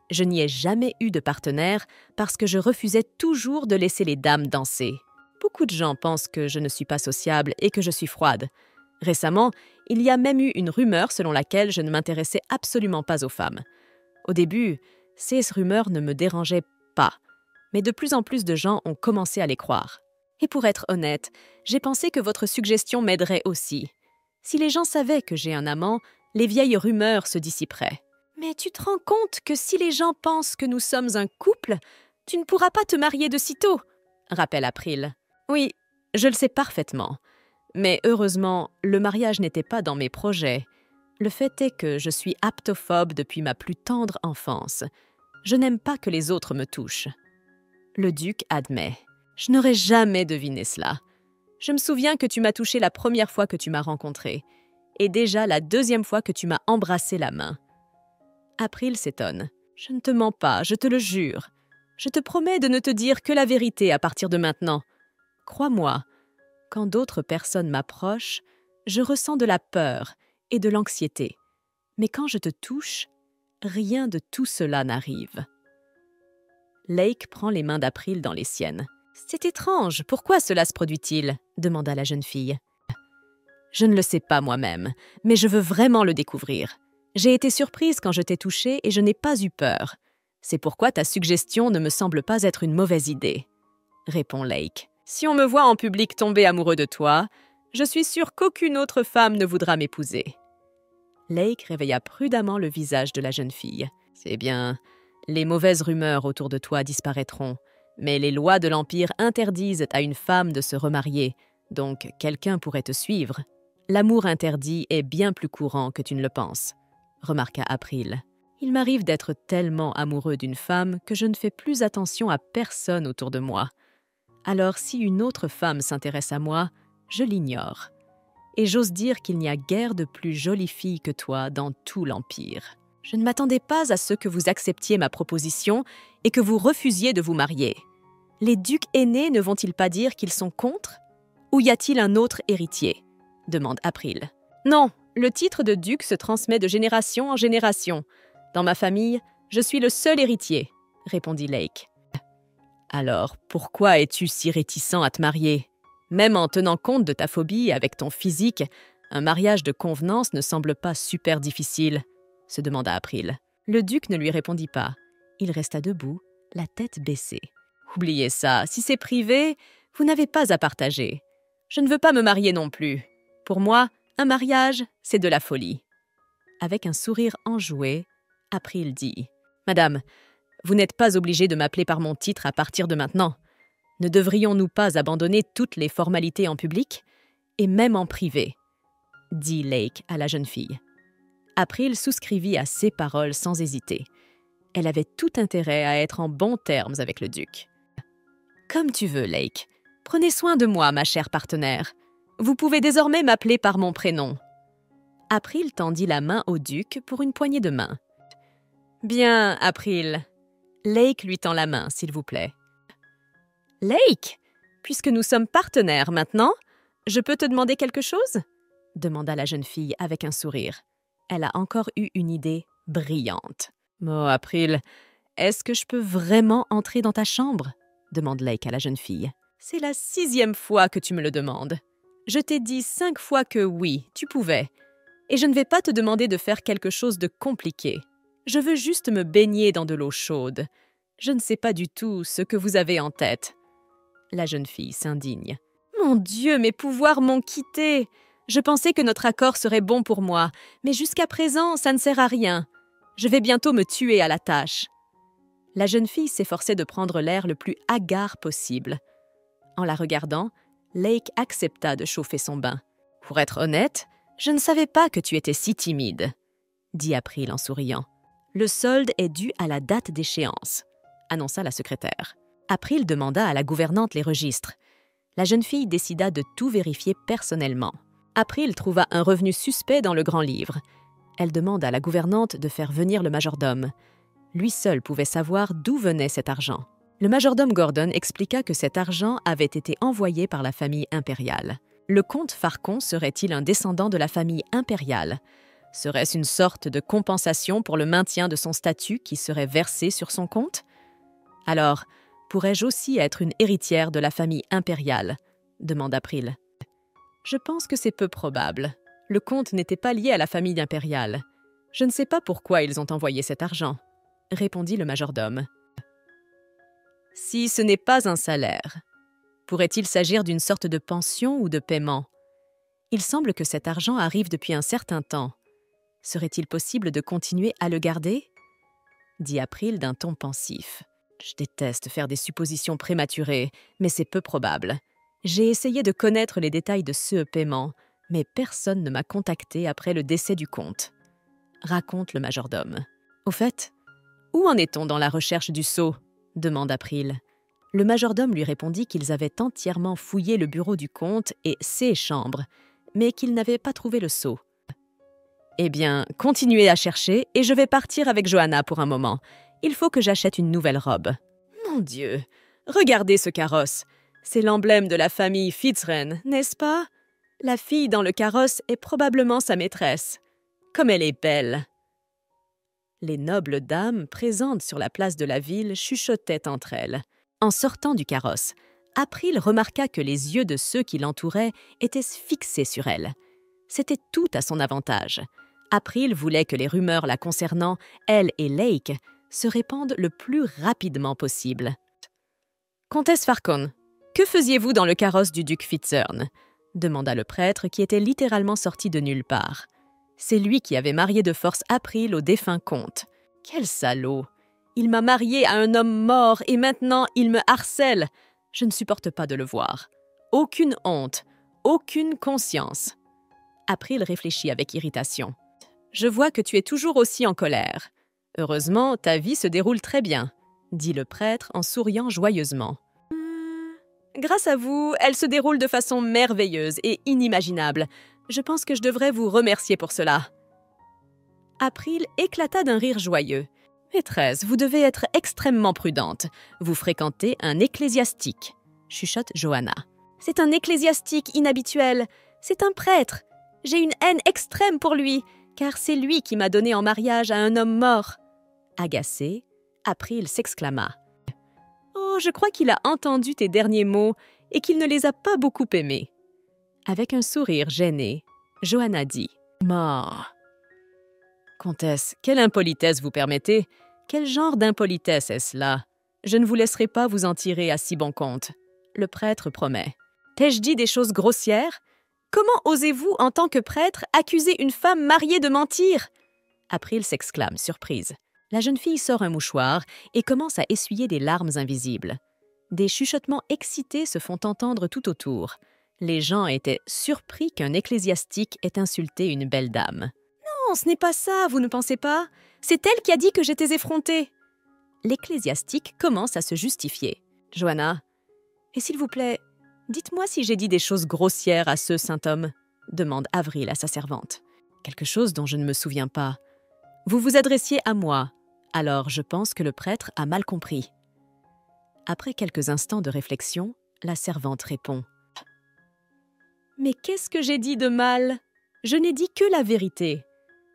Je n'y ai jamais eu de partenaire parce que je refusais toujours de laisser les dames danser. Beaucoup de gens pensent que je ne suis pas sociable et que je suis froide. Récemment, il y a même eu une rumeur selon laquelle je ne m'intéressais absolument pas aux femmes. Au début, ces rumeurs ne me dérangeaient pas, mais de plus en plus de gens ont commencé à les croire. Et pour être honnête, j'ai pensé que votre suggestion m'aiderait aussi. Si les gens savaient que j'ai un amant, les vieilles rumeurs se dissiperaient. Mais tu te rends compte que si les gens pensent que nous sommes un couple, tu ne pourras pas te marier de sitôt, rappelle April. Oui, je le sais parfaitement. Mais heureusement, le mariage n'était pas dans mes projets. Le fait est que je suis aptophobe depuis ma plus tendre enfance. Je n'aime pas que les autres me touchent. Le duc admet. Je n'aurais jamais deviné cela. Je me souviens que tu m'as touché la première fois que tu m'as rencontré, et déjà la deuxième fois que tu m'as embrassé la main. April s'étonne. Je ne te mens pas, je te le jure. Je te promets de ne te dire que la vérité à partir de maintenant. Crois-moi, quand d'autres personnes m'approchent, je ressens de la peur et de l'anxiété. Mais quand je te touche, rien de tout cela n'arrive. Lake prend les mains d'April dans les siennes. « C'est étrange, pourquoi cela se produit-il » demanda la jeune fille. « Je ne le sais pas moi-même, mais je veux vraiment le découvrir. J'ai été surprise quand je t'ai touchée et je n'ai pas eu peur. C'est pourquoi ta suggestion ne me semble pas être une mauvaise idée, » répond Lake. « Si on me voit en public tomber amoureux de toi, je suis sûre qu'aucune autre femme ne voudra m'épouser. » Lake réveilla prudemment le visage de la jeune fille. « C'est bien, les mauvaises rumeurs autour de toi disparaîtront, mais les lois de l'Empire interdisent à une femme de se remarier, donc quelqu'un pourrait te suivre. L'amour interdit est bien plus courant que tu ne le penses, » remarqua April. « Il m'arrive d'être tellement amoureux d'une femme que je ne fais plus attention à personne autour de moi. Alors si une autre femme s'intéresse à moi, je l'ignore. Et j'ose dire qu'il n'y a guère de plus jolie fille que toi dans tout l'Empire. Je ne m'attendais pas à ce que vous acceptiez ma proposition et que vous refusiez de vous marier. Les ducs aînés ne vont-ils pas dire qu'ils sont contre? Ou y a-t-il un autre héritier ?» demande April. « Non, le titre de duc se transmet de génération en génération. Dans ma famille, je suis le seul héritier, » répondit Lake. « Alors, pourquoi es-tu si réticent à te marier? Même en tenant compte de ta phobie avec ton physique, un mariage de convenance ne semble pas super difficile, » se demanda April. Le duc ne lui répondit pas. Il resta debout, la tête baissée. « Oubliez ça, si c'est privé, vous n'avez pas à partager. Je ne veux pas me marier non plus. Pour moi, un mariage, c'est de la folie. » Avec un sourire enjoué, April dit « Madame, vous n'êtes pas obligée de m'appeler par mon titre à partir de maintenant. Ne devrions-nous pas abandonner toutes les formalités en public, et même en privé ?» dit Lake à la jeune fille. April souscrivit à ces paroles sans hésiter. Elle avait tout intérêt à être en bons termes avec le duc. « Comme tu veux, Lake. Prenez soin de moi, ma chère partenaire. Vous pouvez désormais m'appeler par mon prénom. » April tendit la main au duc pour une poignée de main. « Bien, April. Lake lui tend la main, s'il vous plaît. »« Lake, puisque nous sommes partenaires maintenant, je peux te demander quelque chose ?» demanda la jeune fille avec un sourire. Elle a encore eu une idée brillante. « Oh, April, est-ce que je peux vraiment entrer dans ta chambre ?» demande Lake à la jeune fille. « C'est la 6e fois que tu me le demandes. Je t'ai dit 5 fois que oui, tu pouvais. Et je ne vais pas te demander de faire quelque chose de compliqué. Je veux juste me baigner dans de l'eau chaude. Je ne sais pas du tout ce que vous avez en tête. » La jeune fille s'indigne. « Mon Dieu, mes pouvoirs m'ont quittée. Je pensais que notre accord serait bon pour moi, mais jusqu'à présent, ça ne sert à rien. Je vais bientôt me tuer à la tâche. » La jeune fille s'efforçait de prendre l'air le plus hagard possible. En la regardant, Lake accepta de chauffer son bain. « Pour être honnête, je ne savais pas que tu étais si timide, » dit April en souriant. « Le solde est dû à la date d'échéance, » annonça la secrétaire. April demanda à la gouvernante les registres. La jeune fille décida de tout vérifier personnellement. April trouva un revenu suspect dans le grand livre. Elle demanda à la gouvernante de faire venir le majordome. Lui seul pouvait savoir d'où venait cet argent. Le majordome Gordon expliqua que cet argent avait été envoyé par la famille impériale. Le comte Farcon serait-il un descendant de la famille impériale? Serait-ce une sorte de compensation pour le maintien de son statut qui serait versé sur son compte? Alors, pourrais-je aussi être une héritière de la famille impériale? Demanda April. Je pense que c'est peu probable. Le comte n'était pas lié à la famille impériale. Je ne sais pas pourquoi ils ont envoyé cet argent, répondit le majordome. Si ce n'est pas un salaire, pourrait-il s'agir d'une sorte de pension ou de paiement? Il semble que cet argent arrive depuis un certain temps. Serait-il possible de continuer à le garder? Dit April d'un ton pensif. Je déteste faire des suppositions prématurées, mais c'est peu probable. J'ai essayé de connaître les détails de ce paiement, mais personne ne m'a contacté après le décès du comte. Raconte le majordome. Au fait, Où en est-on dans la recherche du sceau ? Demande April. Le majordome lui répondit qu'ils avaient entièrement fouillé le bureau du comte et ses chambres, mais qu'ils n'avaient pas trouvé le sceau. Eh bien, continuez à chercher et je vais partir avec Johanna pour un moment. Il faut que j'achète une nouvelle robe. Mon Dieu, regardez ce carrosse. C'est l'emblème de la famille Fitzren, n'est-ce pas? La fille dans le carrosse est probablement sa maîtresse. Comme elle est belle! Les nobles dames présentes sur la place de la ville chuchotaient entre elles. En sortant du carrosse, April remarqua que les yeux de ceux qui l'entouraient étaient fixés sur elle. C'était tout à son avantage. April voulait que les rumeurs la concernant, elle et Lake, se répandent le plus rapidement possible. « Comtesse Farcon, que faisiez-vous dans le carrosse du duc Fitzern ?» demanda le prêtre qui était littéralement sorti de nulle part. C'est lui qui avait marié de force April au défunt comte. Quel salaud! Il m'a mariée à un homme mort et maintenant il me harcèle. Je ne supporte pas de le voir. Aucune honte, aucune conscience. April réfléchit avec irritation. Je vois que tu es toujours aussi en colère. Heureusement, ta vie se déroule très bien, dit le prêtre en souriant joyeusement. Grâce à vous, elle se déroule de façon merveilleuse et inimaginable. Je pense que je devrais vous remercier pour cela. April éclata d'un rire joyeux. Maîtresse, vous devez être extrêmement prudente. Vous fréquentez un ecclésiastique, chuchote Johanna. C'est un ecclésiastique inhabituel. C'est un prêtre. J'ai une haine extrême pour lui, car c'est lui qui m'a donné en mariage à un homme mort. Agacée, April s'exclama. Oh, je crois qu'il a entendu tes derniers mots et qu'il ne les a pas beaucoup aimés. Avec un sourire gêné, Johanna dit « Mort !»« Comtesse, quelle impolitesse vous permettez? Quel genre d'impolitesse est-ce là? Je ne vous laisserai pas vous en tirer à si bon compte. » Le prêtre promet. « T'ai-je dit des choses grossières? Comment osez-vous, en tant que prêtre, accuser une femme mariée de mentir ?» April s'exclame, surprise. La jeune fille sort un mouchoir et commence à essuyer des larmes invisibles. Des chuchotements excités se font entendre tout autour. Les gens étaient surpris qu'un ecclésiastique ait insulté une belle dame. « Non, ce n'est pas ça, vous ne pensez pas? C'est elle qui a dit que j'étais effrontée. » L'ecclésiastique commence à se justifier. « Johanna, et s'il vous plaît, dites-moi si j'ai dit des choses grossières à ce saint homme, » demande Avril à sa servante. « Quelque chose dont je ne me souviens pas. Vous vous adressiez à moi, alors je pense que le prêtre a mal compris. » Après quelques instants de réflexion, la servante répond. « Mais qu'est-ce que j'ai dit de mal? Je n'ai dit que la vérité.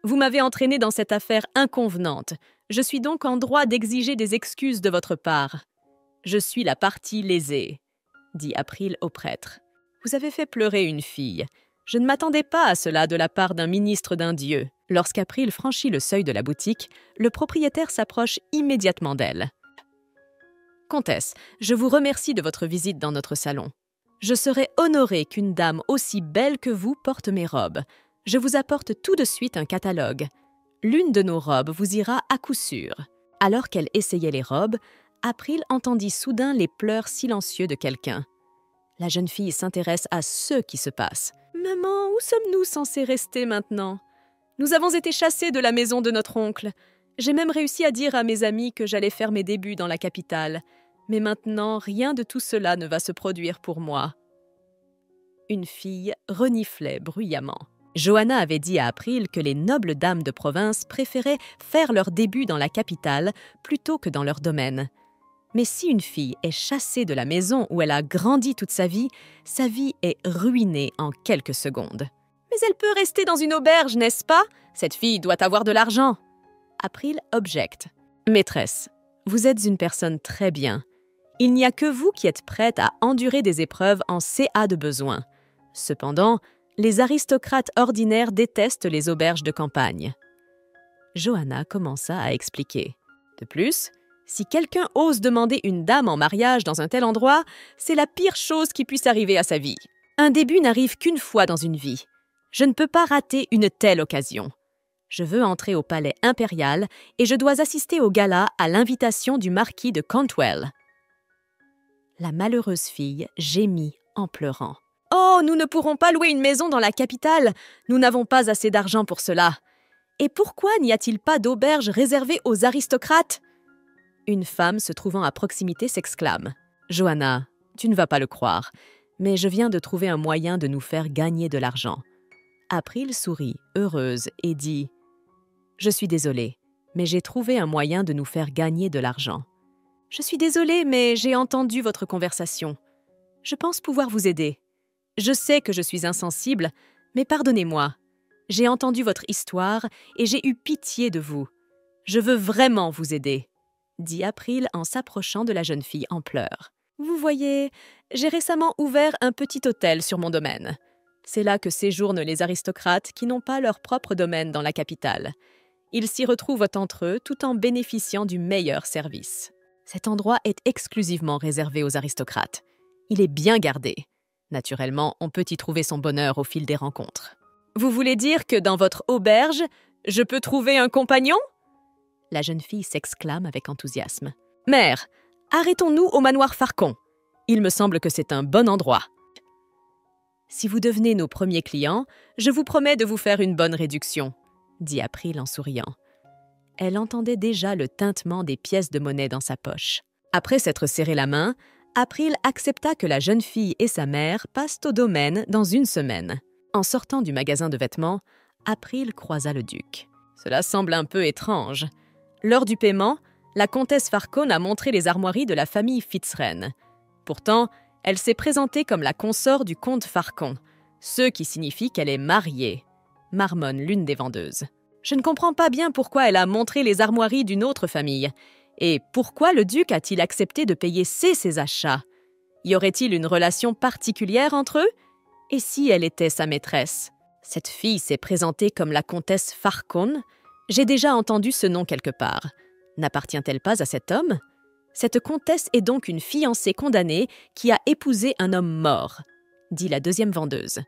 Vous m'avez entraînée dans cette affaire inconvenante. Je suis donc en droit d'exiger des excuses de votre part. Je suis la partie lésée, » dit April au prêtre. « Vous avez fait pleurer une fille. Je ne m'attendais pas à cela de la part d'un ministre d'un dieu. » Lorsqu'April franchit le seuil de la boutique, le propriétaire s'approche immédiatement d'elle. « Comtesse, je vous remercie de votre visite dans notre salon. Je serais honorée qu'une dame aussi belle que vous porte mes robes. Je vous apporte tout de suite un catalogue. L'une de nos robes vous ira à coup sûr. » Alors qu'elle essayait les robes, April entendit soudain les pleurs silencieux de quelqu'un. La jeune fille s'intéresse à ce qui se passe. « Maman, où sommes-nous censés rester maintenant? Nous avons été chassés de la maison de notre oncle. J'ai même réussi à dire à mes amis que j'allais faire mes débuts dans la capitale. Mais maintenant, rien de tout cela ne va se produire pour moi. » Une fille reniflait bruyamment. Johanna avait dit à April que les nobles dames de province préféraient faire leurs débuts dans la capitale plutôt que dans leur domaine. Mais si une fille est chassée de la maison où elle a grandi toute sa vie est ruinée en quelques secondes. « Mais elle peut rester dans une auberge, n'est-ce pas? Cette fille doit avoir de l'argent. » April objecte. « Maîtresse, vous êtes une personne très bien. Il n'y a que vous qui êtes prête à endurer des épreuves en CA de besoin. Cependant, les aristocrates ordinaires détestent les auberges de campagne. » Johanna commença à expliquer. De plus, si quelqu'un ose demander une dame en mariage dans un tel endroit, c'est la pire chose qui puisse arriver à sa vie. Un début n'arrive qu'une fois dans une vie. Je ne peux pas rater une telle occasion. Je veux entrer au palais impérial et je dois assister au gala à l'invitation du marquis de Cantwell. La malheureuse fille gémit en pleurant. « Oh, nous ne pourrons pas louer une maison dans la capitale. Nous n'avons pas assez d'argent pour cela. Et pourquoi n'y a-t-il pas d'auberge réservée aux aristocrates ? Une femme se trouvant à proximité s'exclame. « Johanna, tu ne vas pas le croire, mais je viens de trouver un moyen de nous faire gagner de l'argent. » April sourit, heureuse, et dit « Je suis désolée, mais j'ai trouvé un moyen de nous faire gagner de l'argent. »« Je suis désolée, mais j'ai entendu votre conversation. Je pense pouvoir vous aider. Je sais que je suis insensible, mais pardonnez-moi. J'ai entendu votre histoire et j'ai eu pitié de vous. Je veux vraiment vous aider, » dit April en s'approchant de la jeune fille en pleurs. « Vous voyez, j'ai récemment ouvert un petit hôtel sur mon domaine. C'est là que séjournent les aristocrates qui n'ont pas leur propre domaine dans la capitale. Ils s'y retrouvent entre eux tout en bénéficiant du meilleur service. Cet endroit est exclusivement réservé aux aristocrates. Il est bien gardé. Naturellement, on peut y trouver son bonheur au fil des rencontres. Vous voulez dire que dans votre auberge, je peux trouver un compagnon ?» La jeune fille s'exclame avec enthousiasme. « Mère, arrêtons-nous au manoir Farcon. Il me semble que c'est un bon endroit. Si vous devenez nos premiers clients, je vous promets de vous faire une bonne réduction, » dit April en souriant. Elle entendait déjà le tintement des pièces de monnaie dans sa poche. Après s'être serré la main, April accepta que la jeune fille et sa mère passent au domaine dans une semaine. En sortant du magasin de vêtements, April croisa le duc. Cela semble un peu étrange. Lors du paiement, la comtesse Farcon a montré les armoiries de la famille Fitzwren. Pourtant, elle s'est présentée comme la consort du comte Farcon, ce qui signifie qu'elle est mariée, marmonne l'une des vendeuses. Je ne comprends pas bien pourquoi elle a montré les armoiries d'une autre famille. Et pourquoi le duc a-t-il accepté de payer ses achats? Y aurait-il une relation particulière entre eux? Et si elle était sa maîtresse? Cette fille s'est présentée comme la comtesse Farcon. J'ai déjà entendu ce nom quelque part. N'appartient-elle pas à cet homme? Cette comtesse est donc une fiancée condamnée qui a épousé un homme mort, dit la deuxième vendeuse.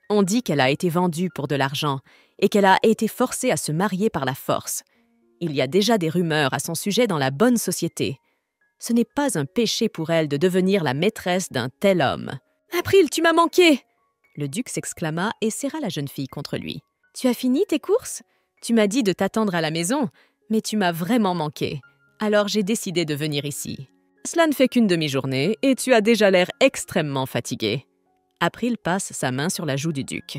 On dit qu'elle a été vendue pour de l'argent et qu'elle a été forcée à se marier par la force. Il y a déjà des rumeurs à son sujet dans la bonne société. Ce n'est pas un péché pour elle de devenir la maîtresse d'un tel homme. « April, tu m'as manqué !» Le duc s'exclama et serra la jeune fille contre lui. « Tu as fini tes courses? Tu m'as dit de t'attendre à la maison, mais tu m'as vraiment manqué. Alors j'ai décidé de venir ici. Cela ne fait qu'une demi-journée et tu as déjà l'air extrêmement fatigué. » April passe sa main sur la joue du duc.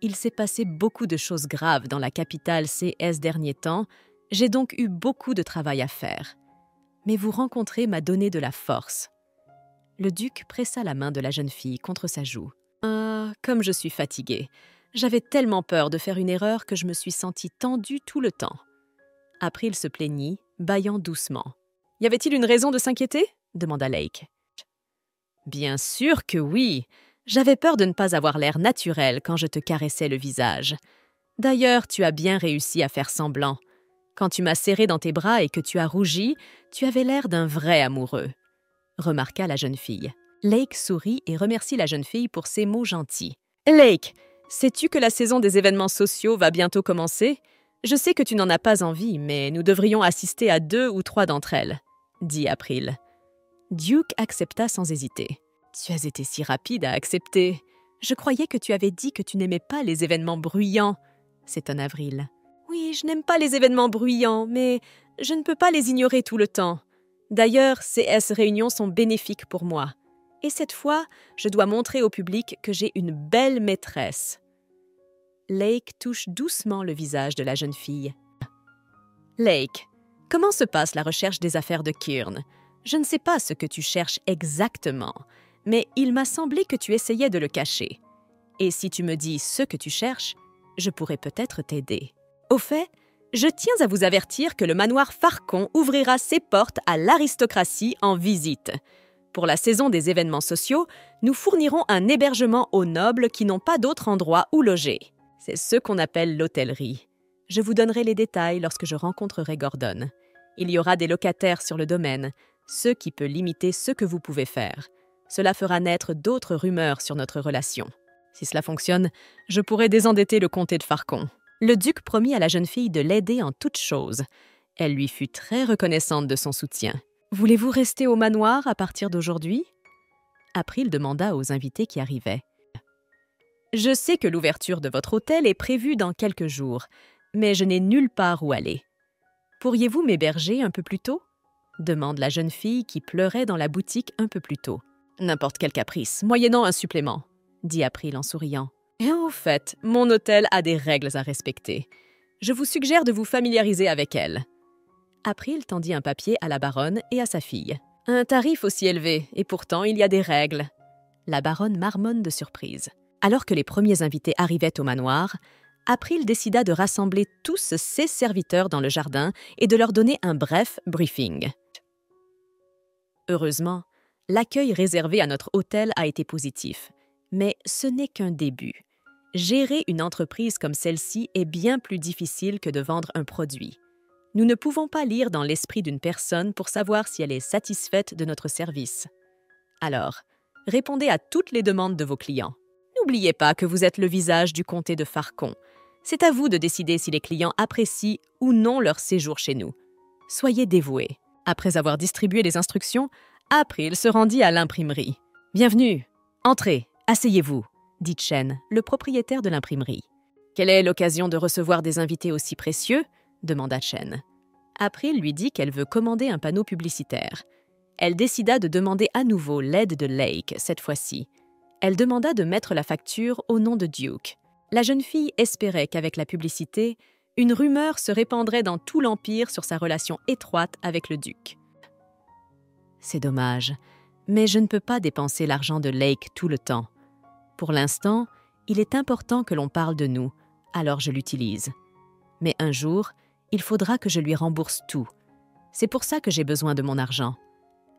Il s'est passé beaucoup de choses graves dans la capitale ces derniers temps, j'ai donc eu beaucoup de travail à faire. Mais vous rencontrer m'a donné de la force. Le duc pressa la main de la jeune fille contre sa joue. « Ah, comme je suis fatiguée. J'avais tellement peur de faire une erreur que je me suis sentie tendue tout le temps. » April se plaignit, bâillant doucement. « Y avait-il une raison de s'inquiéter ?» demanda Lake. « Bien sûr que oui. J'avais peur de ne pas avoir l'air naturel quand je te caressais le visage. D'ailleurs, tu as bien réussi à faire semblant. Quand tu m'as serré dans tes bras et que tu as rougi, tu avais l'air d'un vrai amoureux. » remarqua la jeune fille. Lake sourit et remercie la jeune fille pour ses mots gentils. « Lake, sais-tu que la saison des événements sociaux va bientôt commencer? Je sais que tu n'en as pas envie, mais nous devrions assister à 2 ou 3 d'entre elles, » dit April. Duke accepta sans hésiter. « Tu as été si rapide à accepter. Je croyais que tu avais dit que tu n'aimais pas les événements bruyants. » s'étonna Avril. « Oui, je n'aime pas les événements bruyants, mais je ne peux pas les ignorer tout le temps. D'ailleurs, ces réunions sont bénéfiques pour moi. Et cette fois, je dois montrer au public que j'ai une belle maîtresse. » Lake touche doucement le visage de la jeune fille. « Lake, comment se passe la recherche des affaires de Kirn? Je ne sais pas ce que tu cherches exactement, mais il m'a semblé que tu essayais de le cacher. Et si tu me dis ce que tu cherches, je pourrais peut-être t'aider. Au fait, je tiens à vous avertir que le manoir Farcon ouvrira ses portes à l'aristocratie en visite. Pour la saison des événements sociaux, nous fournirons un hébergement aux nobles qui n'ont pas d'autre endroit où loger. C'est ce qu'on appelle l'hôtellerie. Je vous donnerai les détails lorsque je rencontrerai Gordon. Il y aura des locataires sur le domaine, ce qui peut limiter ce que vous pouvez faire. Cela fera naître d'autres rumeurs sur notre relation. Si cela fonctionne, je pourrai désendetter le comté de Farcon. » Le duc promit à la jeune fille de l'aider en toutes choses. Elle lui fut très reconnaissante de son soutien. « Voulez-vous rester au manoir à partir d'aujourd'hui ?» April demanda aux invités qui arrivaient. « Je sais que l'ouverture de votre hôtel est prévue dans quelques jours, mais je n'ai nulle part où aller. Pourriez-vous m'héberger un peu plus tôt ?» demande la jeune fille qui pleurait dans la boutique un peu plus tôt. « N'importe quel caprice, moyennant un supplément, » dit April en souriant. « Et au fait, mon hôtel a des règles à respecter. Je vous suggère de vous familiariser avec elles. » April tendit un papier à la baronne et à sa fille. « Un tarif aussi élevé, et pourtant il y a des règles. » La baronne marmonne de surprise. Alors que les premiers invités arrivaient au manoir, April décida de rassembler tous ses serviteurs dans le jardin et de leur donner un bref briefing. Heureusement, l'accueil réservé à notre hôtel a été positif. Mais ce n'est qu'un début. Gérer une entreprise comme celle-ci est bien plus difficile que de vendre un produit. Nous ne pouvons pas lire dans l'esprit d'une personne pour savoir si elle est satisfaite de notre service. Alors, répondez à toutes les demandes de vos clients. N'oubliez pas que vous êtes le visage du comté de Farcon. C'est à vous de décider si les clients apprécient ou non leur séjour chez nous. Soyez dévoués. Après avoir distribué les instructions, April se rendit à l'imprimerie. « Bienvenue. Entrez, asseyez-vous », dit Chen, le propriétaire de l'imprimerie. « Quelle est l'occasion de recevoir des invités aussi précieux ?» demanda Chen. April lui dit qu'elle veut commander un panneau publicitaire. Elle décida de demander à nouveau l'aide de Lake, cette fois-ci. Elle demanda de mettre la facture au nom de Duke. La jeune fille espérait qu'avec la publicité, une rumeur se répandrait dans tout l'Empire sur sa relation étroite avec le duc. C'est dommage, mais je ne peux pas dépenser l'argent de Lake tout le temps. Pour l'instant, il est important que l'on parle de nous, alors je l'utilise. Mais un jour, il faudra que je lui rembourse tout. C'est pour ça que j'ai besoin de mon argent.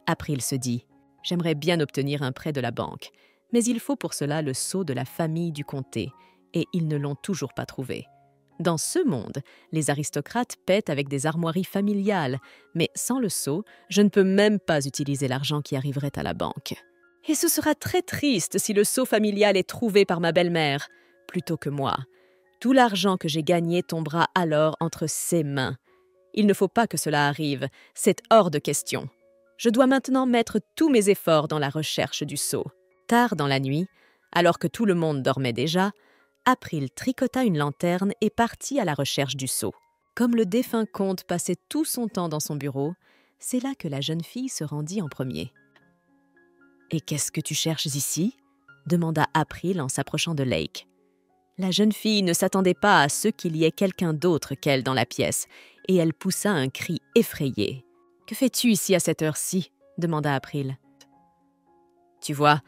April se dit, j'aimerais bien obtenir un prêt de la banque, mais il faut pour cela le sceau de la famille du comté, et ils ne l'ont toujours pas trouvé. Dans ce monde, les aristocrates paient avec des armoiries familiales, mais sans le sceau, je ne peux même pas utiliser l'argent qui arriverait à la banque. Et ce sera très triste si le sceau familial est trouvé par ma belle-mère, plutôt que moi. Tout l'argent que j'ai gagné tombera alors entre ses mains. Il ne faut pas que cela arrive, c'est hors de question. Je dois maintenant mettre tous mes efforts dans la recherche du sceau. Tard dans la nuit, alors que tout le monde dormait déjà, April tricota une lanterne et partit à la recherche du sceau. Comme le défunt comte passait tout son temps dans son bureau, c'est là que la jeune fille se rendit en premier. « Et qu'est-ce que tu cherches ici ?» demanda April en s'approchant de Lake. La jeune fille ne s'attendait pas à ce qu'il y ait quelqu'un d'autre qu'elle dans la pièce, et elle poussa un cri effrayé. « Que fais-tu ici à cette heure-ci » demanda April. « Tu vois,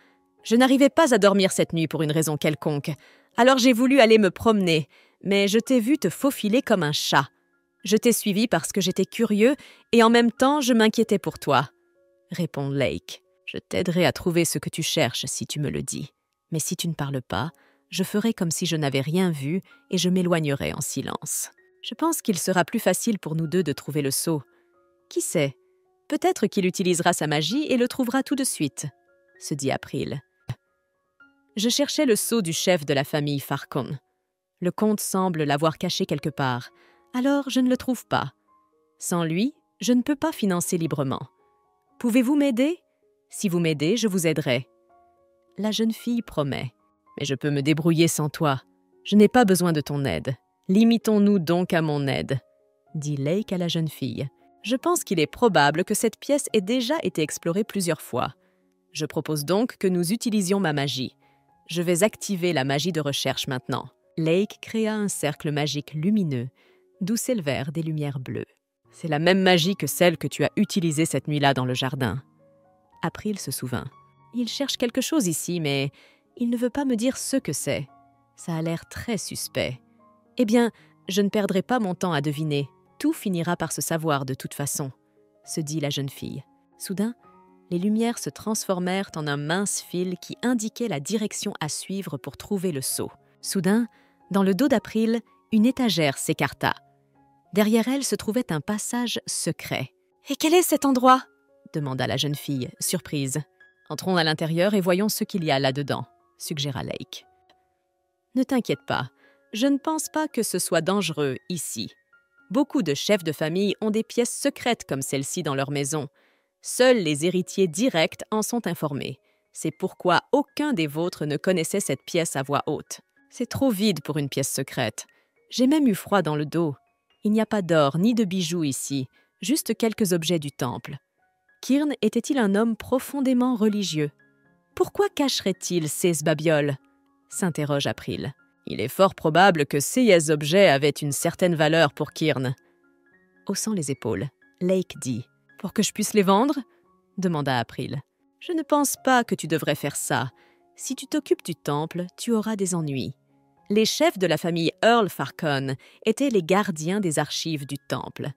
je n'arrivais pas à dormir cette nuit pour une raison quelconque. Alors j'ai voulu aller me promener, mais je t'ai vu te faufiler comme un chat. Je t'ai suivi parce que j'étais curieux et en même temps je m'inquiétais pour toi, » répond Lake. « Je t'aiderai à trouver ce que tu cherches si tu me le dis. Mais si tu ne parles pas, je ferai comme si je n'avais rien vu et je m'éloignerai en silence. Je pense qu'il sera plus facile pour nous deux de trouver le sceau. Qui sait, peut-être qu'il utilisera sa magie et le trouvera tout de suite, » se dit April. Je cherchais le sceau du chef de la famille Farcon. Le comte semble l'avoir caché quelque part, alors je ne le trouve pas. Sans lui, je ne peux pas financer librement. Pouvez-vous m'aider? Si vous m'aidez, je vous aiderai. La jeune fille promet. Mais je peux me débrouiller sans toi. Je n'ai pas besoin de ton aide. Limitons-nous donc à mon aide, dit Lake à la jeune fille. Je pense qu'il est probable que cette pièce ait déjà été explorée plusieurs fois. Je propose donc que nous utilisions ma magie. Je vais activer la magie de recherche maintenant. Lake créa un cercle magique lumineux, d'où s'élevèrent des lumières bleues. C'est la même magie que celle que tu as utilisée cette nuit-là dans le jardin. April se souvint. Il cherche quelque chose ici, mais il ne veut pas me dire ce que c'est. Ça a l'air très suspect. Eh bien, je ne perdrai pas mon temps à deviner. Tout finira par se savoir de toute façon, se dit la jeune fille. Soudain, les lumières se transformèrent en un mince fil qui indiquait la direction à suivre pour trouver le sceau. Soudain, dans le dos d'April, une étagère s'écarta. Derrière elle se trouvait un passage secret. « Et quel est cet endroit ?» demanda la jeune fille, surprise. « Entrons à l'intérieur et voyons ce qu'il y a là-dedans, » suggéra Lake. « Ne t'inquiète pas, je ne pense pas que ce soit dangereux ici. Beaucoup de chefs de famille ont des pièces secrètes comme celle-ci dans leur maison. Seuls les héritiers directs en sont informés. C'est pourquoi aucun des vôtres ne connaissait cette pièce à voix haute. C'est trop vide pour une pièce secrète. J'ai même eu froid dans le dos. Il n'y a pas d'or ni de bijoux ici, juste quelques objets du temple. Kirn était-il un homme profondément religieux? Pourquoi cacherait-il ces babioles? S'interroge April. Il est fort probable que ces objets avaient une certaine valeur pour Kirn. Haussant les épaules, Lake dit « Pour que je puisse les vendre ?» demanda April. « Je ne pense pas que tu devrais faire ça. Si tu t'occupes du temple, tu auras des ennuis. » Les chefs de la famille Earl Farcon étaient les gardiens des archives du temple.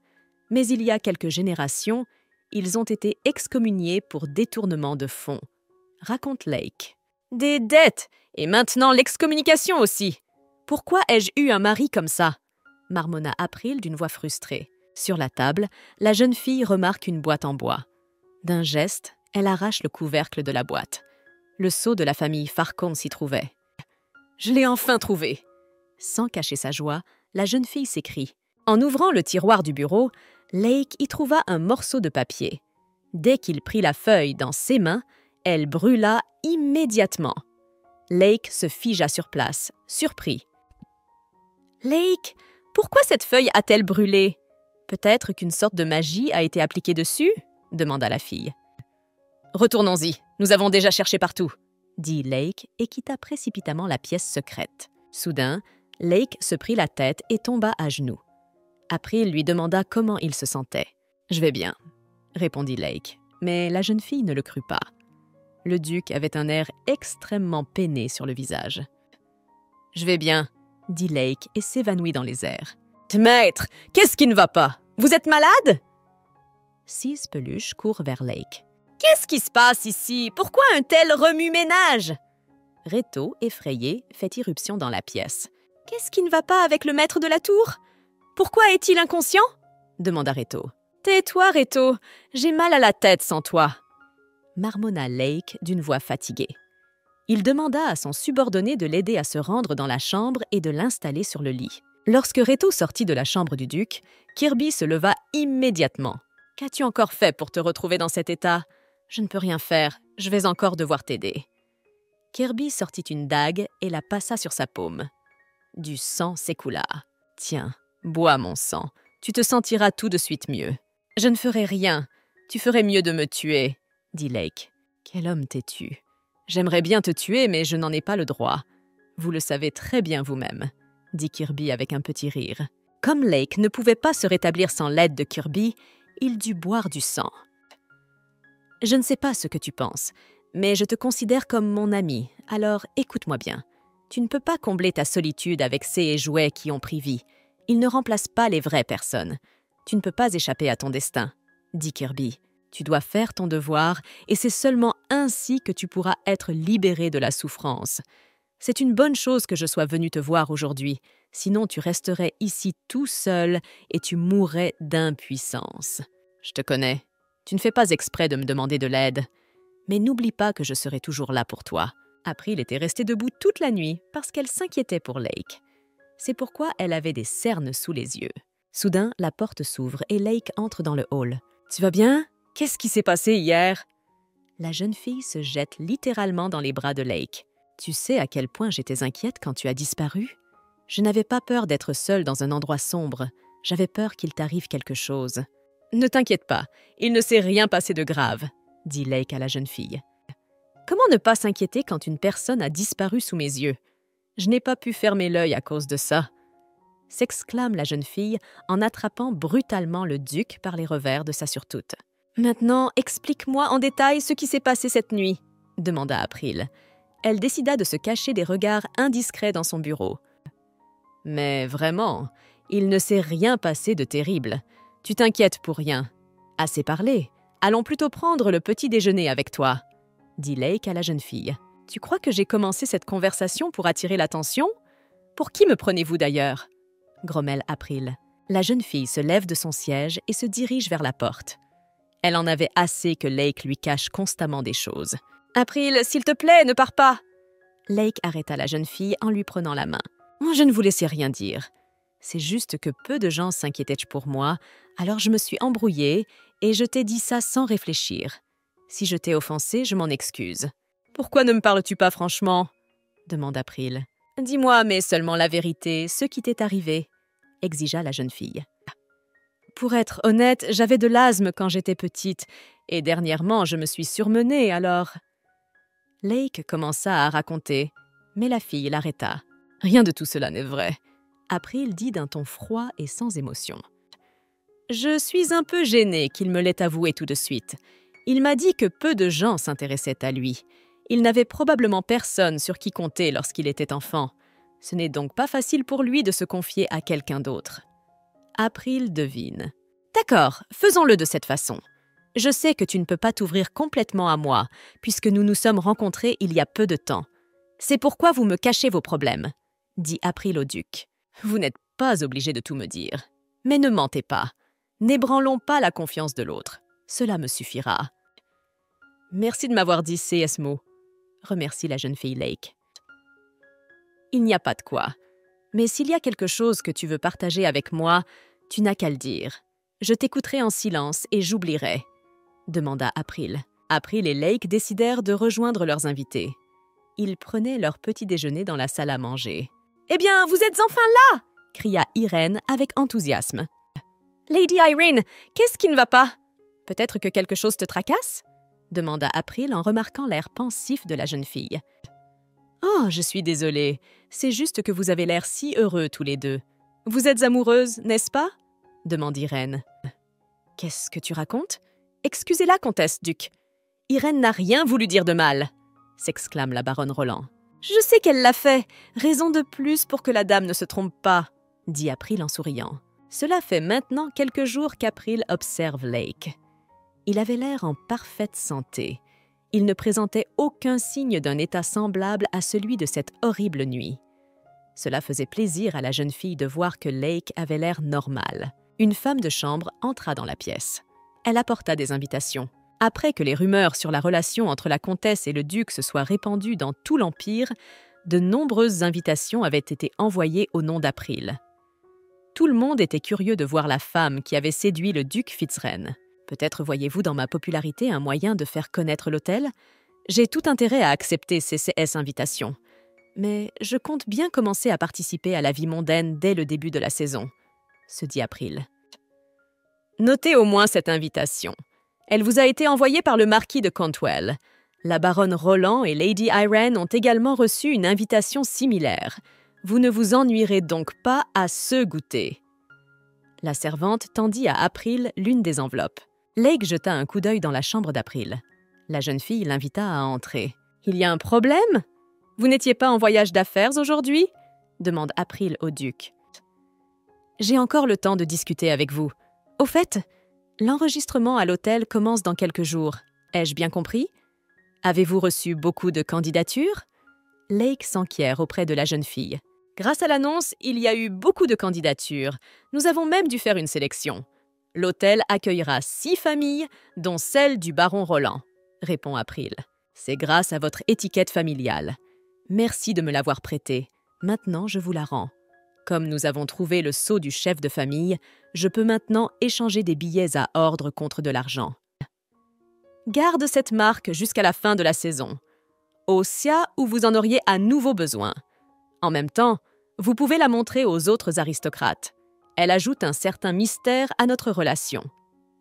Mais il y a quelques générations, ils ont été excommuniés pour détournement de fonds. Raconte Lake. « Des dettes! Et maintenant l'excommunication aussi! Pourquoi ai-je eu un mari comme ça ?» marmonna April d'une voix frustrée. Sur la table, la jeune fille remarque une boîte en bois. D'un geste, elle arrache le couvercle de la boîte. Le sceau de la famille Farcon s'y trouvait. « Je l'ai enfin trouvé !» Sans cacher sa joie, la jeune fille s'écrie. En ouvrant le tiroir du bureau, Lake y trouva un morceau de papier. Dès qu'il prit la feuille dans ses mains, elle brûla immédiatement. Lake se figea sur place, surpris. « Lake, pourquoi cette feuille a-t-elle brûlé? Peut-être qu'une sorte de magie a été appliquée dessus ?» demanda la fille. « Retournons-y, nous avons déjà cherché partout », dit Lake et quitta précipitamment la pièce secrète. Soudain, Lake se prit la tête et tomba à genoux. April lui demanda comment il se sentait. « Je vais bien », répondit Lake, mais la jeune fille ne le crut pas. Le duc avait un air extrêmement peiné sur le visage. « Je vais bien », dit Lake et s'évanouit dans les airs. « Maître, qu'est-ce qui ne va pas? Vous êtes malade ?» 6 peluches courent vers Lake. « Qu'est-ce qui se passe ici? Pourquoi un tel remue-ménage ?» Réto, effrayé, fait irruption dans la pièce. « Qu'est-ce qui ne va pas avec le maître de la tour? Pourquoi est-il inconscient ?» demanda Réto. « Tais-toi, Réto, j'ai mal à la tête sans toi !» marmonna Lake d'une voix fatiguée. Il demanda à son subordonné de l'aider à se rendre dans la chambre et de l'installer sur le lit. Lorsque Réto sortit de la chambre du duc, Kirby se leva immédiatement. « Qu'as-tu encore fait pour te retrouver dans cet état? »« Je ne peux rien faire, je vais encore devoir t'aider. » Kirby sortit une dague et la passa sur sa paume. Du sang s'écoula. « Tiens, bois mon sang, tu te sentiras tout de suite mieux. »« Je ne ferai rien, tu ferais mieux de me tuer, » dit Lake. « Quel homme têtu. J'aimerais bien te tuer, mais je n'en ai pas le droit. Vous le savez très bien vous-même, » dit Kirby avec un petit rire. Comme Lake ne pouvait pas se rétablir sans l'aide de Kirby, il dut boire du sang. « Je ne sais pas ce que tu penses, mais je te considère comme mon ami, alors écoute-moi bien. Tu ne peux pas combler ta solitude avec ces jouets qui ont pris vie. Ils ne remplacent pas les vraies personnes. Tu ne peux pas échapper à ton destin, » dit Kirby. « Tu dois faire ton devoir, et c'est seulement ainsi que tu pourras être libéré de la souffrance. C'est une bonne chose que je sois venu te voir aujourd'hui, sinon tu resterais ici tout seul et tu mourrais d'impuissance. Je te connais, tu ne fais pas exprès de me demander de l'aide. Mais n'oublie pas que je serai toujours là pour toi. » April était restée debout toute la nuit parce qu'elle s'inquiétait pour Lake. C'est pourquoi elle avait des cernes sous les yeux. Soudain, la porte s'ouvre et Lake entre dans le hall. « Tu vas bien? Qu'est-ce qui s'est passé hier? » La jeune fille se jette littéralement dans les bras de Lake. « Tu sais à quel point j'étais inquiète quand tu as disparu? Je n'avais pas peur d'être seule dans un endroit sombre. J'avais peur qu'il t'arrive quelque chose. »« Ne t'inquiète pas, il ne s'est rien passé de grave, » dit Lake à la jeune fille. « Comment ne pas s'inquiéter quand une personne a disparu sous mes yeux? Je n'ai pas pu fermer l'œil à cause de ça. » s'exclame la jeune fille en attrapant brutalement le duc par les revers de sa surtout. « Maintenant, explique-moi en détail ce qui s'est passé cette nuit, » demanda April. Elle décida de se cacher des regards indiscrets dans son bureau. « Mais vraiment, il ne s'est rien passé de terrible. Tu t'inquiètes pour rien. Assez parlé. Allons plutôt prendre le petit déjeuner avec toi, » dit Lake à la jeune fille. « Tu crois que j'ai commencé cette conversation pour attirer l'attention? Pour qui me prenez-vous d'ailleurs ?» grommelle April. La jeune fille se lève de son siège et se dirige vers la porte. Elle en avait assez que Lake lui cache constamment des choses. « April, s'il te plaît, ne pars pas !» Lake arrêta la jeune fille en lui prenant la main. « Je ne vous laissais rien dire. C'est juste que peu de gens s'inquiétaient pour moi, alors je me suis embrouillée et je t'ai dit ça sans réfléchir. Si je t'ai offensé, je m'en excuse. »« Pourquoi ne me parles-tu pas franchement ?» demanda April. « Dis-moi, mais seulement la vérité, ce qui t'est arrivé, » exigea la jeune fille. Pour être honnête, j'avais de l'asthme quand j'étais petite, et dernièrement je me suis surmenée, alors… Lake commença à raconter, mais la fille l'arrêta. Rien de tout cela n'est vrai. April dit d'un ton froid et sans émotion. Je suis un peu gênée qu'il me l'ait avoué tout de suite. Il m'a dit que peu de gens s'intéressaient à lui. Il n'avait probablement personne sur qui compter lorsqu'il était enfant. Ce n'est donc pas facile pour lui de se confier à quelqu'un d'autre. April devine. D'accord, faisons-le de cette façon. Je sais que tu ne peux pas t'ouvrir complètement à moi, puisque nous nous sommes rencontrés il y a peu de temps. C'est pourquoi vous me cachez vos problèmes, dit April au duc. Vous n'êtes pas obligé de tout me dire. Mais ne mentez pas. N'ébranlons pas la confiance de l'autre. Cela me suffira. Merci de m'avoir dit ces mots, remercie la jeune fille Lake. Il n'y a pas de quoi. Mais s'il y a quelque chose que tu veux partager avec moi, tu n'as qu'à le dire. Je t'écouterai en silence et j'oublierai, demanda April. April et Lake décidèrent de rejoindre leurs invités. Ils prenaient leur petit déjeuner dans la salle à manger. « Eh bien, vous êtes enfin là !» cria Irène avec enthousiasme. « Lady Irene, qu'est-ce qui ne va pas? Peut-être que quelque chose te tracasse ?» demanda April en remarquant l'air pensif de la jeune fille. « Oh, je suis désolée. C'est juste que vous avez l'air si heureux tous les deux. Vous êtes amoureuses, n'est-ce pas ?» demande Irène. « Qu'est-ce que tu racontes? Excusez-la, comtesse Duc. Irène n'a rien voulu dire de mal, » s'exclame la baronne Roland. « Je sais qu'elle l'a fait. Raison de plus pour que la dame ne se trompe pas, » dit April en souriant. Cela fait maintenant quelques jours qu'April observe Lake. Il avait l'air en parfaite santé. Il ne présentait aucun signe d'un état semblable à celui de cette horrible nuit. Cela faisait plaisir à la jeune fille de voir que Lake avait l'air normal. Une femme de chambre entra dans la pièce. Elle apporta des invitations. Après que les rumeurs sur la relation entre la comtesse et le duc se soient répandues dans tout l'Empire, de nombreuses invitations avaient été envoyées au nom d'April. Tout le monde était curieux de voir la femme qui avait séduit le duc Fitzren. Peut-être voyez-vous dans ma popularité un moyen de faire connaître l'hôtel? J'ai tout intérêt à accepter ces invitations. Mais je compte bien commencer à participer à la vie mondaine dès le début de la saison, se dit April. Notez au moins cette invitation. Elle vous a été envoyée par le marquis de Cantwell. La baronne Roland et Lady Irene ont également reçu une invitation similaire. Vous ne vous ennuierez donc pas à ce goûter. La servante tendit à April l'une des enveloppes. Lake jeta un coup d'œil dans la chambre d'April. La jeune fille l'invita à entrer. « Il y a un problème? Vous n'étiez pas en voyage d'affaires aujourd'hui ?» demande April au duc. « J'ai encore le temps de discuter avec vous. Au fait, l'enregistrement à l'hôtel commence dans quelques jours. Ai-je bien compris? Avez-vous reçu beaucoup de candidatures ?» Lake s'enquiert auprès de la jeune fille. « Grâce à l'annonce, il y a eu beaucoup de candidatures. Nous avons même dû faire une sélection. L'hôtel accueillera 6 familles, dont celle du baron Roland, » répond April. « C'est grâce à votre étiquette familiale. Merci de me l'avoir prêtée. Maintenant, je vous la rends. Comme nous avons trouvé le sceau du chef de famille, je peux maintenant échanger des billets à ordre contre de l'argent. Garde cette marque jusqu'à la fin de la saison, au cas où vous en auriez à nouveau besoin. En même temps, vous pouvez la montrer aux autres aristocrates. Elle ajoute un certain mystère à notre relation, »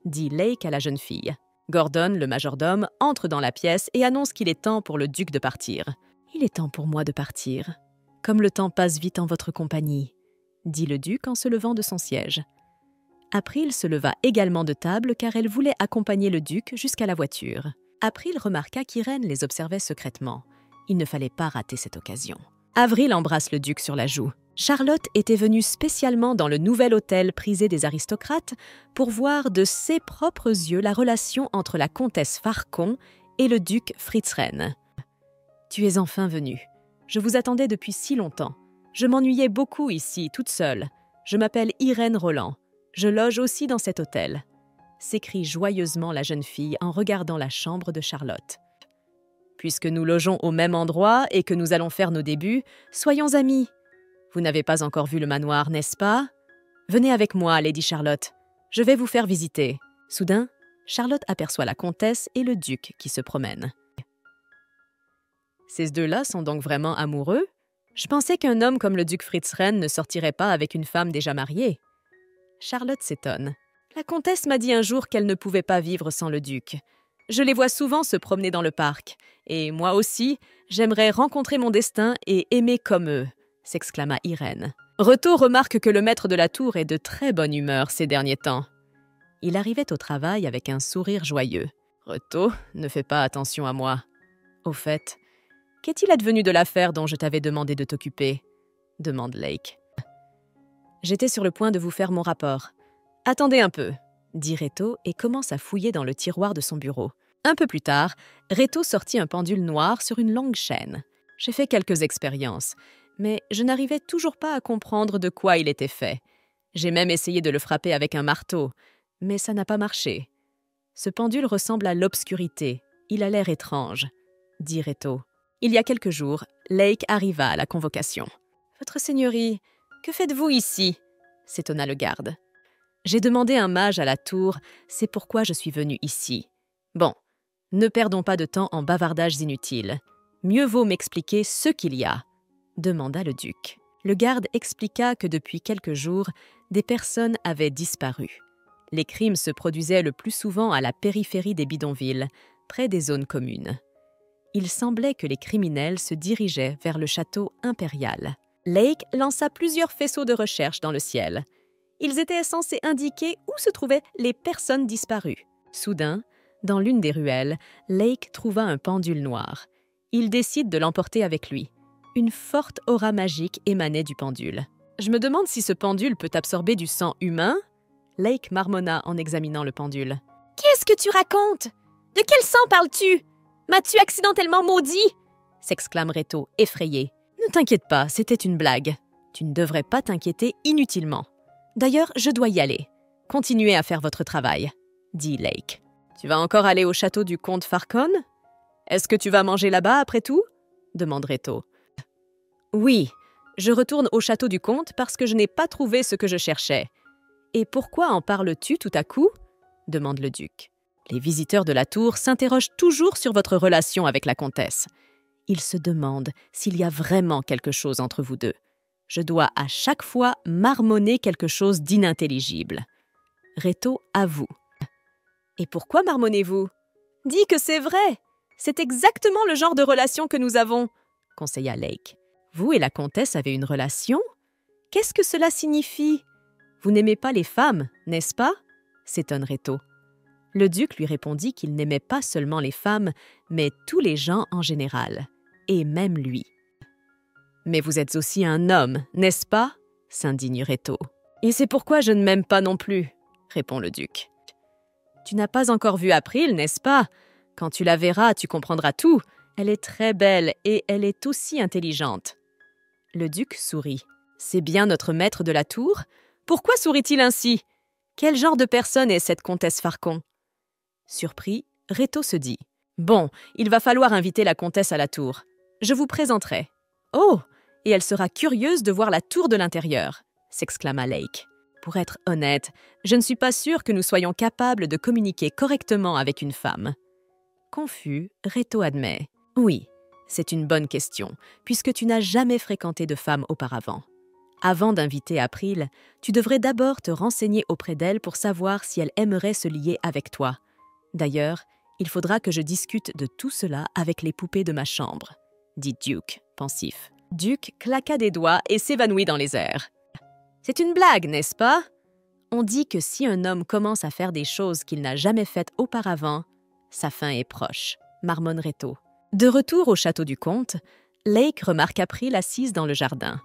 dit Lake à la jeune fille. Gordon, le majordome, entre dans la pièce et annonce qu'il est temps pour le duc de partir. « Il est temps pour moi de partir. Comme le temps passe vite en votre compagnie, » dit le duc en se levant de son siège. April se leva également de table car elle voulait accompagner le duc jusqu'à la voiture. April remarqua qu'Irène les observait secrètement. Il ne fallait pas rater cette occasion. Avril embrasse le duc sur la joue. Charlotte était venue spécialement dans le nouvel hôtel prisé des aristocrates pour voir de ses propres yeux la relation entre la comtesse Farcon et le duc Fitzren. « Tu es enfin venue. Je vous attendais depuis si longtemps. Je m'ennuyais beaucoup ici, toute seule. Je m'appelle Irène Roland. Je loge aussi dans cet hôtel, » s'écrie joyeusement la jeune fille en regardant la chambre de Charlotte. « Puisque nous logeons au même endroit et que nous allons faire nos débuts, soyons amis. Vous n'avez pas encore vu le manoir, n'est-ce pas? Venez avec moi, Lady Charlotte. Je vais vous faire visiter. » Soudain, Charlotte aperçoit la comtesse et le duc qui se promènent. « Ces deux-là sont donc vraiment amoureux? Je pensais qu'un homme comme le duc Fitzren ne sortirait pas avec une femme déjà mariée. » Charlotte s'étonne. La comtesse m'a dit un jour qu'elle ne pouvait pas vivre sans le duc. Je les vois souvent se promener dans le parc. Et moi aussi, j'aimerais rencontrer mon destin et aimer comme eux, s'exclama Irène. Reto remarque que le maître de la tour est de très bonne humeur ces derniers temps. Il arrivait au travail avec un sourire joyeux. Reto, ne fais pas attention à moi. Au fait, qu'est-il advenu de l'affaire dont je t'avais demandé de t'occuper ? Demande Lake. J'étais sur le point de vous faire mon rapport. Attendez un peu, dit Reto et commence à fouiller dans le tiroir de son bureau. Un peu plus tard, Reto sortit un pendule noir sur une longue chaîne. J'ai fait quelques expériences, mais je n'arrivais toujours pas à comprendre de quoi il était fait. J'ai même essayé de le frapper avec un marteau, mais ça n'a pas marché. Ce pendule ressemble à l'obscurité. Il a l'air étrange, dit Reto. Il y a quelques jours, Lake arriva à la convocation. « Votre Seigneurie, que faites-vous ici ?» s'étonna le garde. « J'ai demandé un mage à la tour, c'est pourquoi je suis venu ici. Bon, ne perdons pas de temps en bavardages inutiles. Mieux vaut m'expliquer ce qu'il y a, » demanda le duc. Le garde expliqua que depuis quelques jours, des personnes avaient disparu. Les crimes se produisaient le plus souvent à la périphérie des bidonvilles, près des zones communes. Il semblait que les criminels se dirigeaient vers le château impérial. Lake lança plusieurs faisceaux de recherche dans le ciel. Ils étaient censés indiquer où se trouvaient les personnes disparues. Soudain, dans l'une des ruelles, Lake trouva un pendule noir. Il décide de l'emporter avec lui. Une forte aura magique émanait du pendule. « Je me demande si ce pendule peut absorber du sang humain ?» Lake marmonna en examinant le pendule. « Qu'est-ce que tu racontes? De quel sang parles-tu? M'as-tu accidentellement maudit ?» s'exclame Reto, effrayé. « Ne t'inquiète pas, c'était une blague. Tu ne devrais pas t'inquiéter inutilement. D'ailleurs, je dois y aller. Continuez à faire votre travail, » dit Lake. « Tu vas encore aller au château du comte Farcon? Est-ce que tu vas manger là-bas après tout ?» demande Reto. « Oui, je retourne au château du comte parce que je n'ai pas trouvé ce que je cherchais. »« Et pourquoi en parles-tu tout à coup ?» demande le duc. « Les visiteurs de la tour s'interrogent toujours sur votre relation avec la comtesse. Ils se demandent s'il y a vraiment quelque chose entre vous deux. Je dois à chaque fois marmonner quelque chose d'inintelligible. » Reto avoue. « Et pourquoi marmonnez-vous ? Dis que c'est vrai. C'est exactement le genre de relation que nous avons, » conseilla Lake. « Vous et la comtesse avez une relation ? Qu'est-ce que cela signifie ? Vous n'aimez pas les femmes, n'est-ce pas ?» s'étonne Reto. Le duc lui répondit qu'il n'aimait pas seulement les femmes, mais tous les gens en général, et même lui. « Mais vous êtes aussi un homme, n'est-ce pas ?» s'indigne Reto. « Et c'est pourquoi je ne m'aime pas non plus, » répond le duc. « Tu n'as pas encore vu April, n'est-ce pas ? Quand tu la verras, tu comprendras tout. Elle est très belle et elle est aussi intelligente. » Le duc sourit. « C'est bien notre maître de la tour ? Pourquoi sourit-il ainsi ? Quel genre de personne est cette comtesse Farcon ?» Surpris, Reto se dit « Bon, il va falloir inviter la comtesse à la tour. Je vous présenterai. »« Oh, et elle sera curieuse de voir la tour de l'intérieur !» s'exclama Lake. « Pour être honnête, je ne suis pas sûre que nous soyons capables de communiquer correctement avec une femme. » Confus, Reto admet « Oui, c'est une bonne question, puisque tu n'as jamais fréquenté de femme auparavant. Avant d'inviter April, tu devrais d'abord te renseigner auprès d'elle pour savoir si elle aimerait se lier avec toi. D'ailleurs, il faudra que je discute de tout cela avec les poupées de ma chambre, » dit Duke, pensif. Duke claqua des doigts et s'évanouit dans les airs. « C'est une blague, n'est-ce pas ? On dit que si un homme commence à faire des choses qu'il n'a jamais faites auparavant, sa fin est proche, » marmonne Reto. De retour au château du comte, Lake remarque April assise dans le jardin.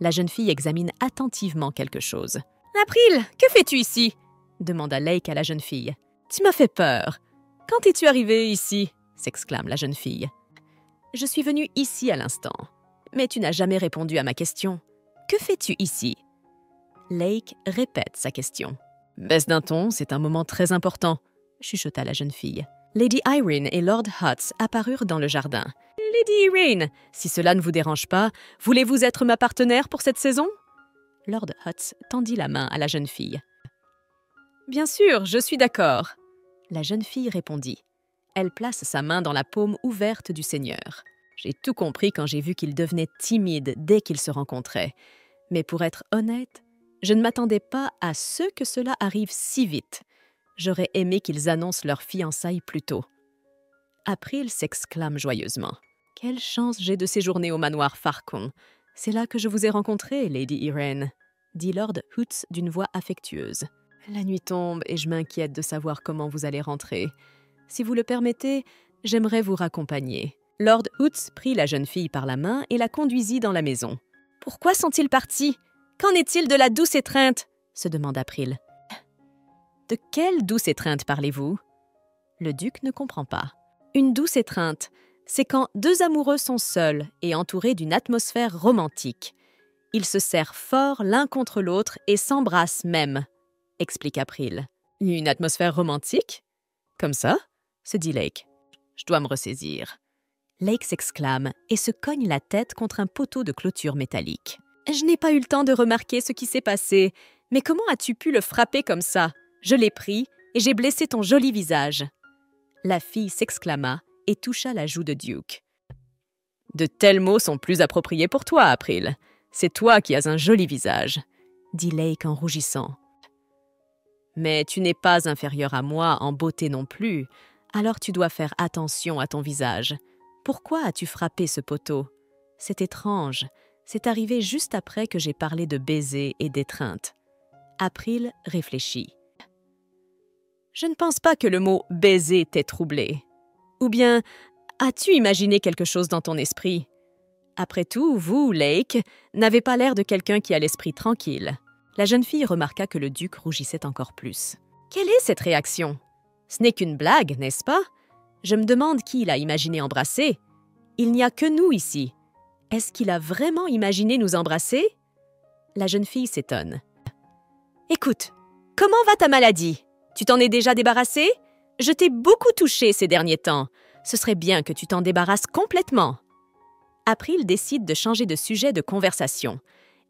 La jeune fille examine attentivement quelque chose. « April, que fais-tu ici ?» demanda Lake à la jeune fille. « Tu m'as fait peur. Quand es-tu arrivée ici ?» s'exclame la jeune fille. « Je suis venue ici à l'instant. Mais tu n'as jamais répondu à ma question. Que fais-tu ici ?» Lake répète sa question. « Baisse d'un ton, c'est un moment très important, » chuchota la jeune fille. Lady Irene et Lord Hutz apparurent dans le jardin. « Lady Irene, si cela ne vous dérange pas, voulez-vous être ma partenaire pour cette saison ?» Lord Hutz tendit la main à la jeune fille. « Bien sûr, je suis d'accord. » La jeune fille répondit. Elle place sa main dans la paume ouverte du seigneur. J'ai tout compris quand j'ai vu qu'il devenait timide dès qu'ils se rencontraient. Mais pour être honnête, Je ne m'attendais pas à ce que cela arrive si vite. J'aurais aimé qu'ils annoncent leur fiançailles plus tôt. April s'exclame joyeusement. « Quelle chance j'ai de séjourner au manoir Farcon. C'est là que je vous ai rencontré, Lady Irene, » dit Lord Hoots d'une voix affectueuse. « La nuit tombe et je m'inquiète de savoir comment vous allez rentrer. Si vous le permettez, j'aimerais vous raccompagner. » Lord Hoots prit la jeune fille par la main et la conduisit dans la maison. « Pourquoi sont-ils partis? Qu'en est-il de la douce étreinte ?» se demande April. « De quelle douce étreinte parlez-vous » Le duc ne comprend pas. Une douce étreinte, c'est quand deux amoureux sont seuls et entourés d'une atmosphère romantique. Ils se serrent fort l'un contre l'autre et s'embrassent même, explique April. Une atmosphère romantique? Comme ça? Se dit Lake. Je dois me ressaisir. Lake s'exclame et se cogne la tête contre un poteau de clôture métallique. Je n'ai pas eu le temps de remarquer ce qui s'est passé, mais comment as-tu pu le frapper comme ça? Je l'ai pris et j'ai blessé ton joli visage. La fille s'exclama et toucha la joue de Duke. De tels mots sont plus appropriés pour toi, April. C'est toi qui as un joli visage, dit Lake en rougissant. Mais tu n'es pas inférieur à moi en beauté non plus, alors tu dois faire attention à ton visage. Pourquoi as-tu frappé ce poteau? C'est étrange, c'est arrivé juste après que j'ai parlé de baiser et d'étreinte. April réfléchit. Je ne pense pas que le mot « baiser » t'ait troublé. Ou bien, as-tu imaginé quelque chose dans ton esprit? Après tout, vous, Lake, n'avez pas l'air de quelqu'un qui a l'esprit tranquille. La jeune fille remarqua que le duc rougissait encore plus. Quelle est cette réaction? Ce n'est qu'une blague, n'est-ce pas? Je me demande qui l'a imaginé embrasser. Il n'y a que nous ici. Est-ce qu'il a vraiment imaginé nous embrasser? La jeune fille s'étonne. Écoute, comment va ta maladie? Tu t'en es déjà débarrassé? Je t'ai beaucoup touché ces derniers temps. Ce serait bien que tu t'en débarrasses complètement. April décide de changer de sujet de conversation.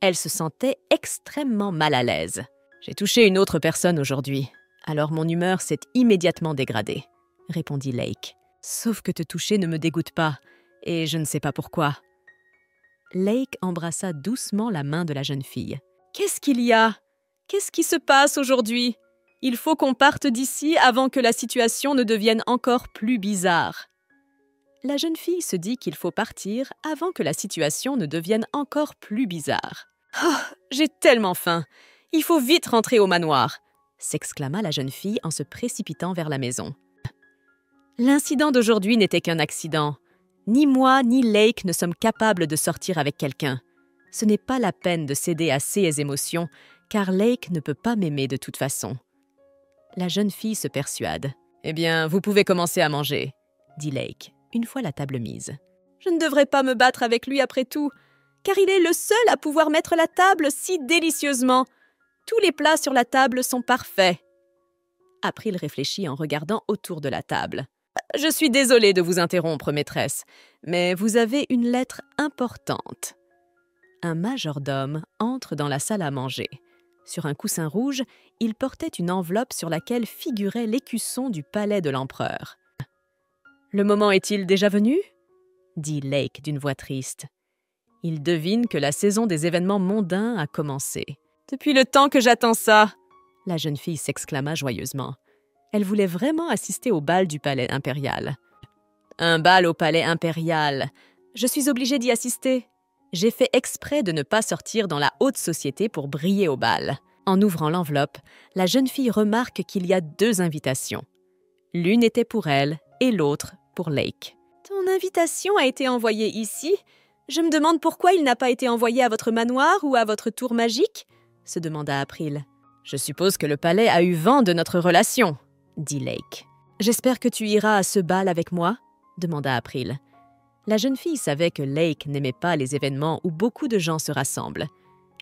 Elle se sentait extrêmement mal à l'aise. J'ai touché une autre personne aujourd'hui, alors mon humeur s'est immédiatement dégradée, répondit Lake. Sauf que te toucher ne me dégoûte pas, et je ne sais pas pourquoi. Lake embrassa doucement la main de la jeune fille. Qu'est-ce qu'il y a? Qu'est-ce qui se passe aujourd'hui? Il faut qu'on parte d'ici avant que la situation ne devienne encore plus bizarre. La jeune fille se dit qu'il faut partir avant que la situation ne devienne encore plus bizarre. « Oh, j'ai tellement faim! Il faut vite rentrer au manoir !» s'exclama la jeune fille en se précipitant vers la maison. L'incident d'aujourd'hui n'était qu'un accident. Ni moi ni Lake ne sommes capables de sortir avec quelqu'un. Ce n'est pas la peine de céder à ses émotions, car Lake ne peut pas m'aimer de toute façon. La jeune fille se persuade. « Eh bien, vous pouvez commencer à manger, » dit Lake, une fois la table mise. « Je ne devrais pas me battre avec lui après tout, car il est le seul à pouvoir mettre la table si délicieusement. Tous les plats sur la table sont parfaits. » April réfléchit en regardant autour de la table. « Je suis désolée de vous interrompre, maîtresse, mais vous avez une lettre importante. » Un majordome entre dans la salle à manger. Sur un coussin rouge, il portait une enveloppe sur laquelle figurait l'écusson du palais de l'empereur. « Le moment est-il déjà venu ?» dit Lake d'une voix triste. Il devine que la saison des événements mondains a commencé. « Depuis le temps que j'attends ça !» La jeune fille s'exclama joyeusement. Elle voulait vraiment assister au bal du palais impérial. « Un bal au palais impérial! Je suis obligée d'y assister. J'ai fait exprès de ne pas sortir dans la haute société pour briller au bal. » En ouvrant l'enveloppe, la jeune fille remarque qu'il y a 2 invitations. L'une était pour elle et l'autre pour Lake. « Ton invitation a été envoyée ici? Je me demande pourquoi il n'a pas été envoyé à votre manoir ou à votre tour magique ?» se demanda April. « Je suppose que le palais a eu vent de notre relation, » dit Lake. « J'espère que tu iras à ce bal avec moi ?» demanda April. La jeune fille savait que Lake n'aimait pas les événements où beaucoup de gens se rassemblent.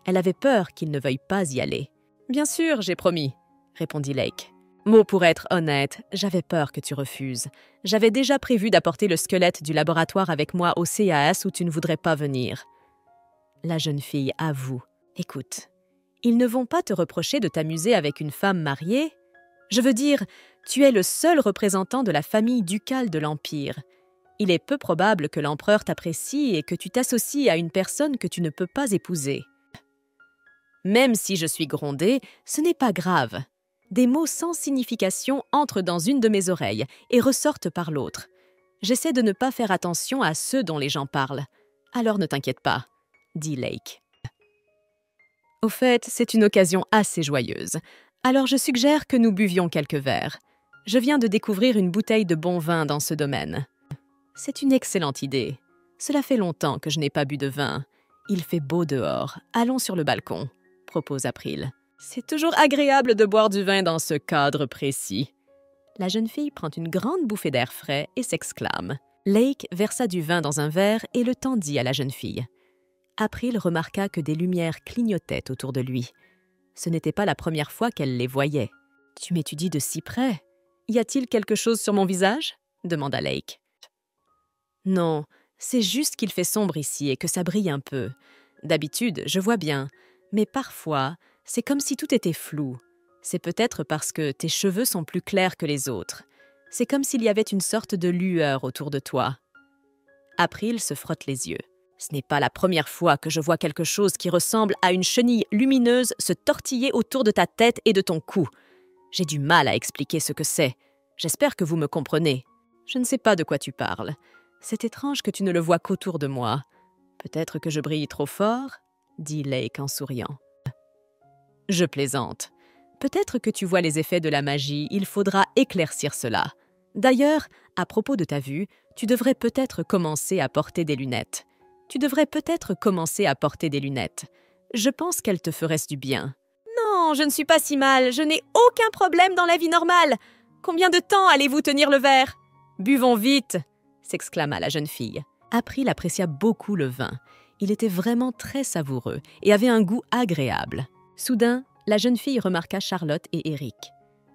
Elle avait peur qu'il ne veuille pas y aller. « Bien sûr, j'ai promis, » répondit Lake. « Mot pour être honnête, j'avais peur que tu refuses. J'avais déjà prévu d'apporter le squelette du laboratoire avec moi au CAS où tu ne voudrais pas venir. » La jeune fille avoue. « Écoute, ils ne vont pas te reprocher de t'amuser avec une femme mariée. Je veux dire, tu es le seul représentant de la famille ducale de l'Empire. Il est peu probable que l'empereur t'apprécie et que tu t'associes à une personne que tu ne peux pas épouser. » Même si je suis grondée, ce n'est pas grave. Des mots sans signification entrent dans une de mes oreilles et ressortent par l'autre. J'essaie de ne pas faire attention à ceux dont les gens parlent. Alors ne t'inquiète pas, dit Lake. Au fait, c'est une occasion assez joyeuse. Alors je suggère que nous buvions quelques verres. Je viens de découvrir une bouteille de bon vin dans ce domaine. C'est une excellente idée. Cela fait longtemps que je n'ai pas bu de vin. Il fait beau dehors. Allons sur le balcon, propose April. C'est toujours agréable de boire du vin dans ce cadre précis. La jeune fille prend une grande bouffée d'air frais et s'exclame. Lake versa du vin dans un verre et le tendit à la jeune fille. April remarqua que des lumières clignotaient autour de lui. Ce n'était pas la première fois qu'elle les voyait. « Tu m'étudies de si près. Y a-t-il quelque chose sur mon visage ?» demanda Lake. « Non, c'est juste qu'il fait sombre ici et que ça brille un peu. D'habitude, je vois bien, mais parfois, c'est comme si tout était flou. C'est peut-être parce que tes cheveux sont plus clairs que les autres. C'est comme s'il y avait une sorte de lueur autour de toi. » April se frotte les yeux. « Ce n'est pas la première fois que je vois quelque chose qui ressemble à une chenille lumineuse se tortiller autour de ta tête et de ton cou. J'ai du mal à expliquer ce que c'est. J'espère que vous me comprenez. Je ne sais pas de quoi tu parles. C'est étrange que tu ne le vois qu'autour de moi. Peut-être que je brille trop fort ?» dit Lake en souriant. « Je plaisante. Peut-être que tu vois les effets de la magie, il faudra éclaircir cela. D'ailleurs, à propos de ta vue, tu devrais peut-être commencer à porter des lunettes. Je pense qu'elles te feraient du bien. »« Non, je ne suis pas si mal, je n'ai aucun problème dans la vie normale. Combien de temps allez-vous tenir le verre ? » ?»« Buvons vite !» s'exclama la jeune fille. April apprécia beaucoup le vin. Il était vraiment très savoureux et avait un goût agréable. Soudain, la jeune fille remarqua Charlotte et Eric.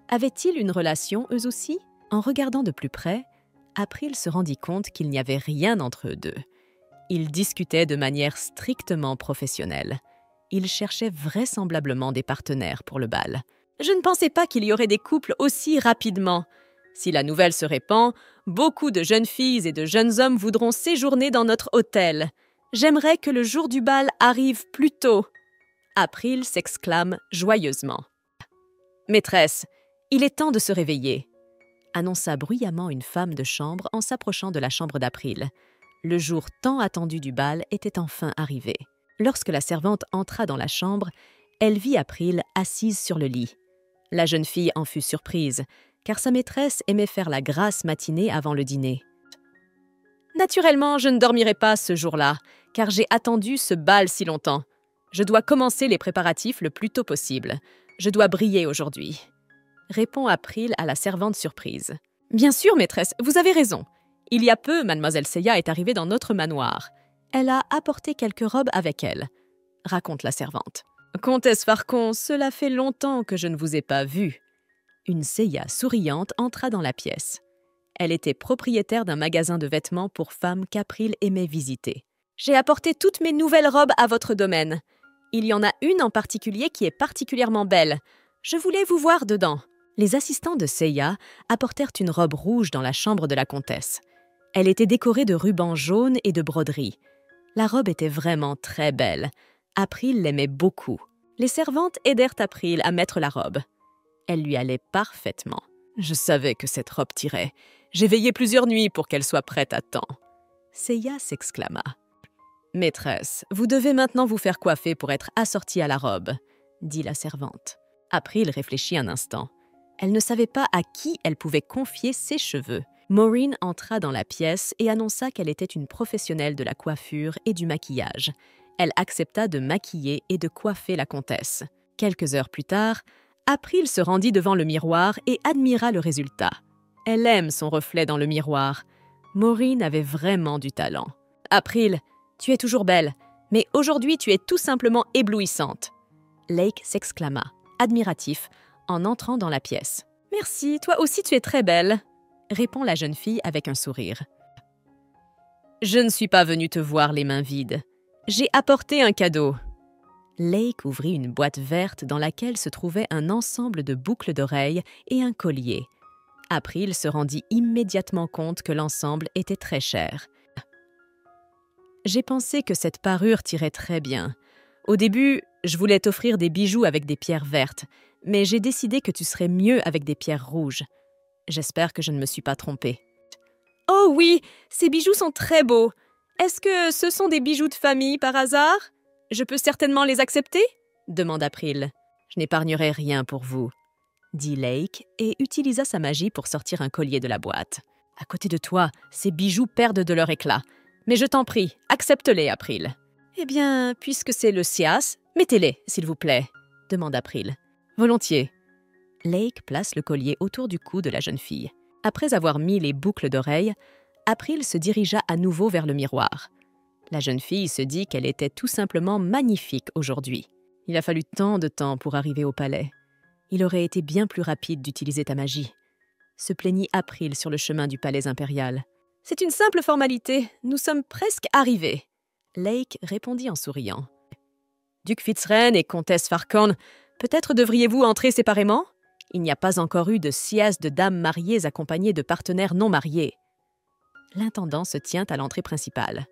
Avaient-ils une relation, eux aussi ? En regardant de plus près, April se rendit compte qu'il n'y avait rien entre eux deux. Ils discutaient de manière strictement professionnelle. Ils cherchaient vraisemblablement des partenaires pour le bal. « Je ne pensais pas qu'il y aurait des couples aussi rapidement. Si la nouvelle se répand, beaucoup de jeunes filles et de jeunes hommes voudront séjourner dans notre hôtel. J'aimerais que le jour du bal arrive plus tôt. » April s'exclame joyeusement. « Maîtresse, il est temps de se réveiller !» annonça bruyamment une femme de chambre en s'approchant de la chambre d'April. Le jour tant attendu du bal était enfin arrivé. Lorsque la servante entra dans la chambre, elle vit April assise sur le lit. La jeune fille en fut surprise, car sa maîtresse aimait faire la grasse matinée avant le dîner. « Naturellement, je ne dormirai pas ce jour-là, car j'ai attendu ce bal si longtemps. Je dois commencer les préparatifs le plus tôt possible. Je dois briller aujourd'hui. » répond April à la servante surprise. « Bien sûr, maîtresse, vous avez raison. Il y a peu, mademoiselle Seiya est arrivée dans notre manoir. Elle a apporté quelques robes avec elle, » raconte la servante. « Comtesse Farcon, cela fait longtemps que je ne vous ai pas vue. » Une Seiya souriante entra dans la pièce. Elle était propriétaire d'un magasin de vêtements pour femmes qu'April aimait visiter. « J'ai apporté toutes mes nouvelles robes à votre domaine. Il y en a une en particulier qui est particulièrement belle. Je voulais vous voir dedans. » Les assistants de Seiya apportèrent une robe rouge dans la chambre de la comtesse. Elle était décorée de rubans jaunes et de broderies. La robe était vraiment très belle. April l'aimait beaucoup. Les servantes aidèrent April à mettre la robe. Elle lui allait parfaitement. « Je savais que cette robe t'irait. J'ai veillé plusieurs nuits pour qu'elle soit prête à temps. » Seiya s'exclama. « Maîtresse, vous devez maintenant vous faire coiffer pour être assortie à la robe, » dit la servante. April réfléchit un instant. Elle ne savait pas à qui elle pouvait confier ses cheveux. Maureen entra dans la pièce et annonça qu'elle était une professionnelle de la coiffure et du maquillage. Elle accepta de maquiller et de coiffer la comtesse. Quelques heures plus tard, April se rendit devant le miroir et admira le résultat. Elle aime son reflet dans le miroir. Maureen avait vraiment du talent. « April, tu es toujours belle, mais aujourd'hui tu es tout simplement éblouissante. » Lake s'exclama, admiratif, en entrant dans la pièce. « Merci, toi aussi tu es très belle, » répond la jeune fille avec un sourire. « Je ne suis pas venue te voir les mains vides. J'ai apporté un cadeau. » Lake ouvrit une boîte verte dans laquelle se trouvait un ensemble de boucles d'oreilles et un collier. April se rendit immédiatement compte que l'ensemble était très cher. « J'ai pensé que cette parure t'irait très bien. Au début, Je voulais t'offrir des bijoux avec des pierres vertes, mais j'ai décidé que tu serais mieux avec des pierres rouges. J'espère que je ne me suis pas trompée. Oh oui, ces bijoux sont très beaux. Est-ce que ce sont des bijoux de famille par hasard? Je peux certainement les accepter? Demande April. Je n'épargnerai rien pour vous, dit Lake et utilisa sa magie pour sortir un collier de la boîte. À côté de toi, ces bijoux perdent de leur éclat. Mais je t'en prie, accepte-les, April. Eh bien, puisque c'est le SIAS, mettez-les, s'il vous plaît, demande April. Volontiers. Lake place le collier autour du cou de la jeune fille. Après avoir mis les boucles d'oreilles, April se dirigea à nouveau vers le miroir. La jeune fille se dit qu'elle était tout simplement magnifique aujourd'hui. Il a fallu tant de temps pour arriver au palais. Il aurait été bien plus rapide d'utiliser ta magie. Se plaignit April sur le chemin du palais impérial. C'est une simple formalité, nous sommes presque arrivés. Lake répondit en souriant. Duc Fitzren et comtesse Farcon, peut-être devriez-vous entrer séparément? Il n'y a pas encore eu de siège de dames mariées accompagnées de partenaires non mariés. L'intendant se tient à l'entrée principale.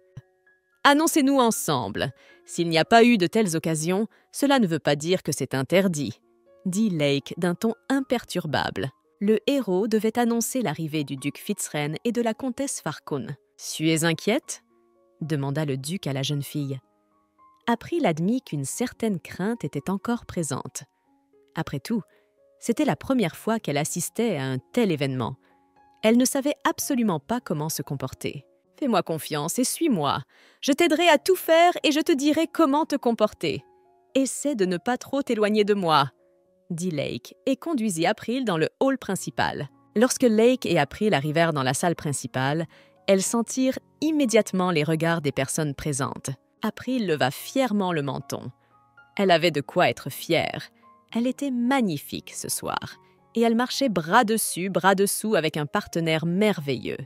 Annoncez-nous ensemble. S'il n'y a pas eu de telles occasions, cela ne veut pas dire que c'est interdit, dit Lake d'un ton imperturbable. Le héros devait annoncer l'arrivée du duc Fitzren et de la comtesse Farcon. « Tu es inquiète ?» demanda le duc à la jeune fille. April admit qu'une certaine crainte était encore présente. Après tout, c'était la première fois qu'elle assistait à un tel événement. Elle ne savait absolument pas comment se comporter. « Fais-moi confiance et suis-moi. Je t'aiderai à tout faire et je te dirai comment te comporter. Essaie de ne pas trop t'éloigner de moi. » dit Lake et conduisit April dans le hall principal. Lorsque Lake et April arrivèrent dans la salle principale, elles sentirent immédiatement les regards des personnes présentes. April leva fièrement le menton. Elle avait de quoi être fière. Elle était magnifique ce soir, et elle marchait bras dessus, bras dessous avec un partenaire merveilleux.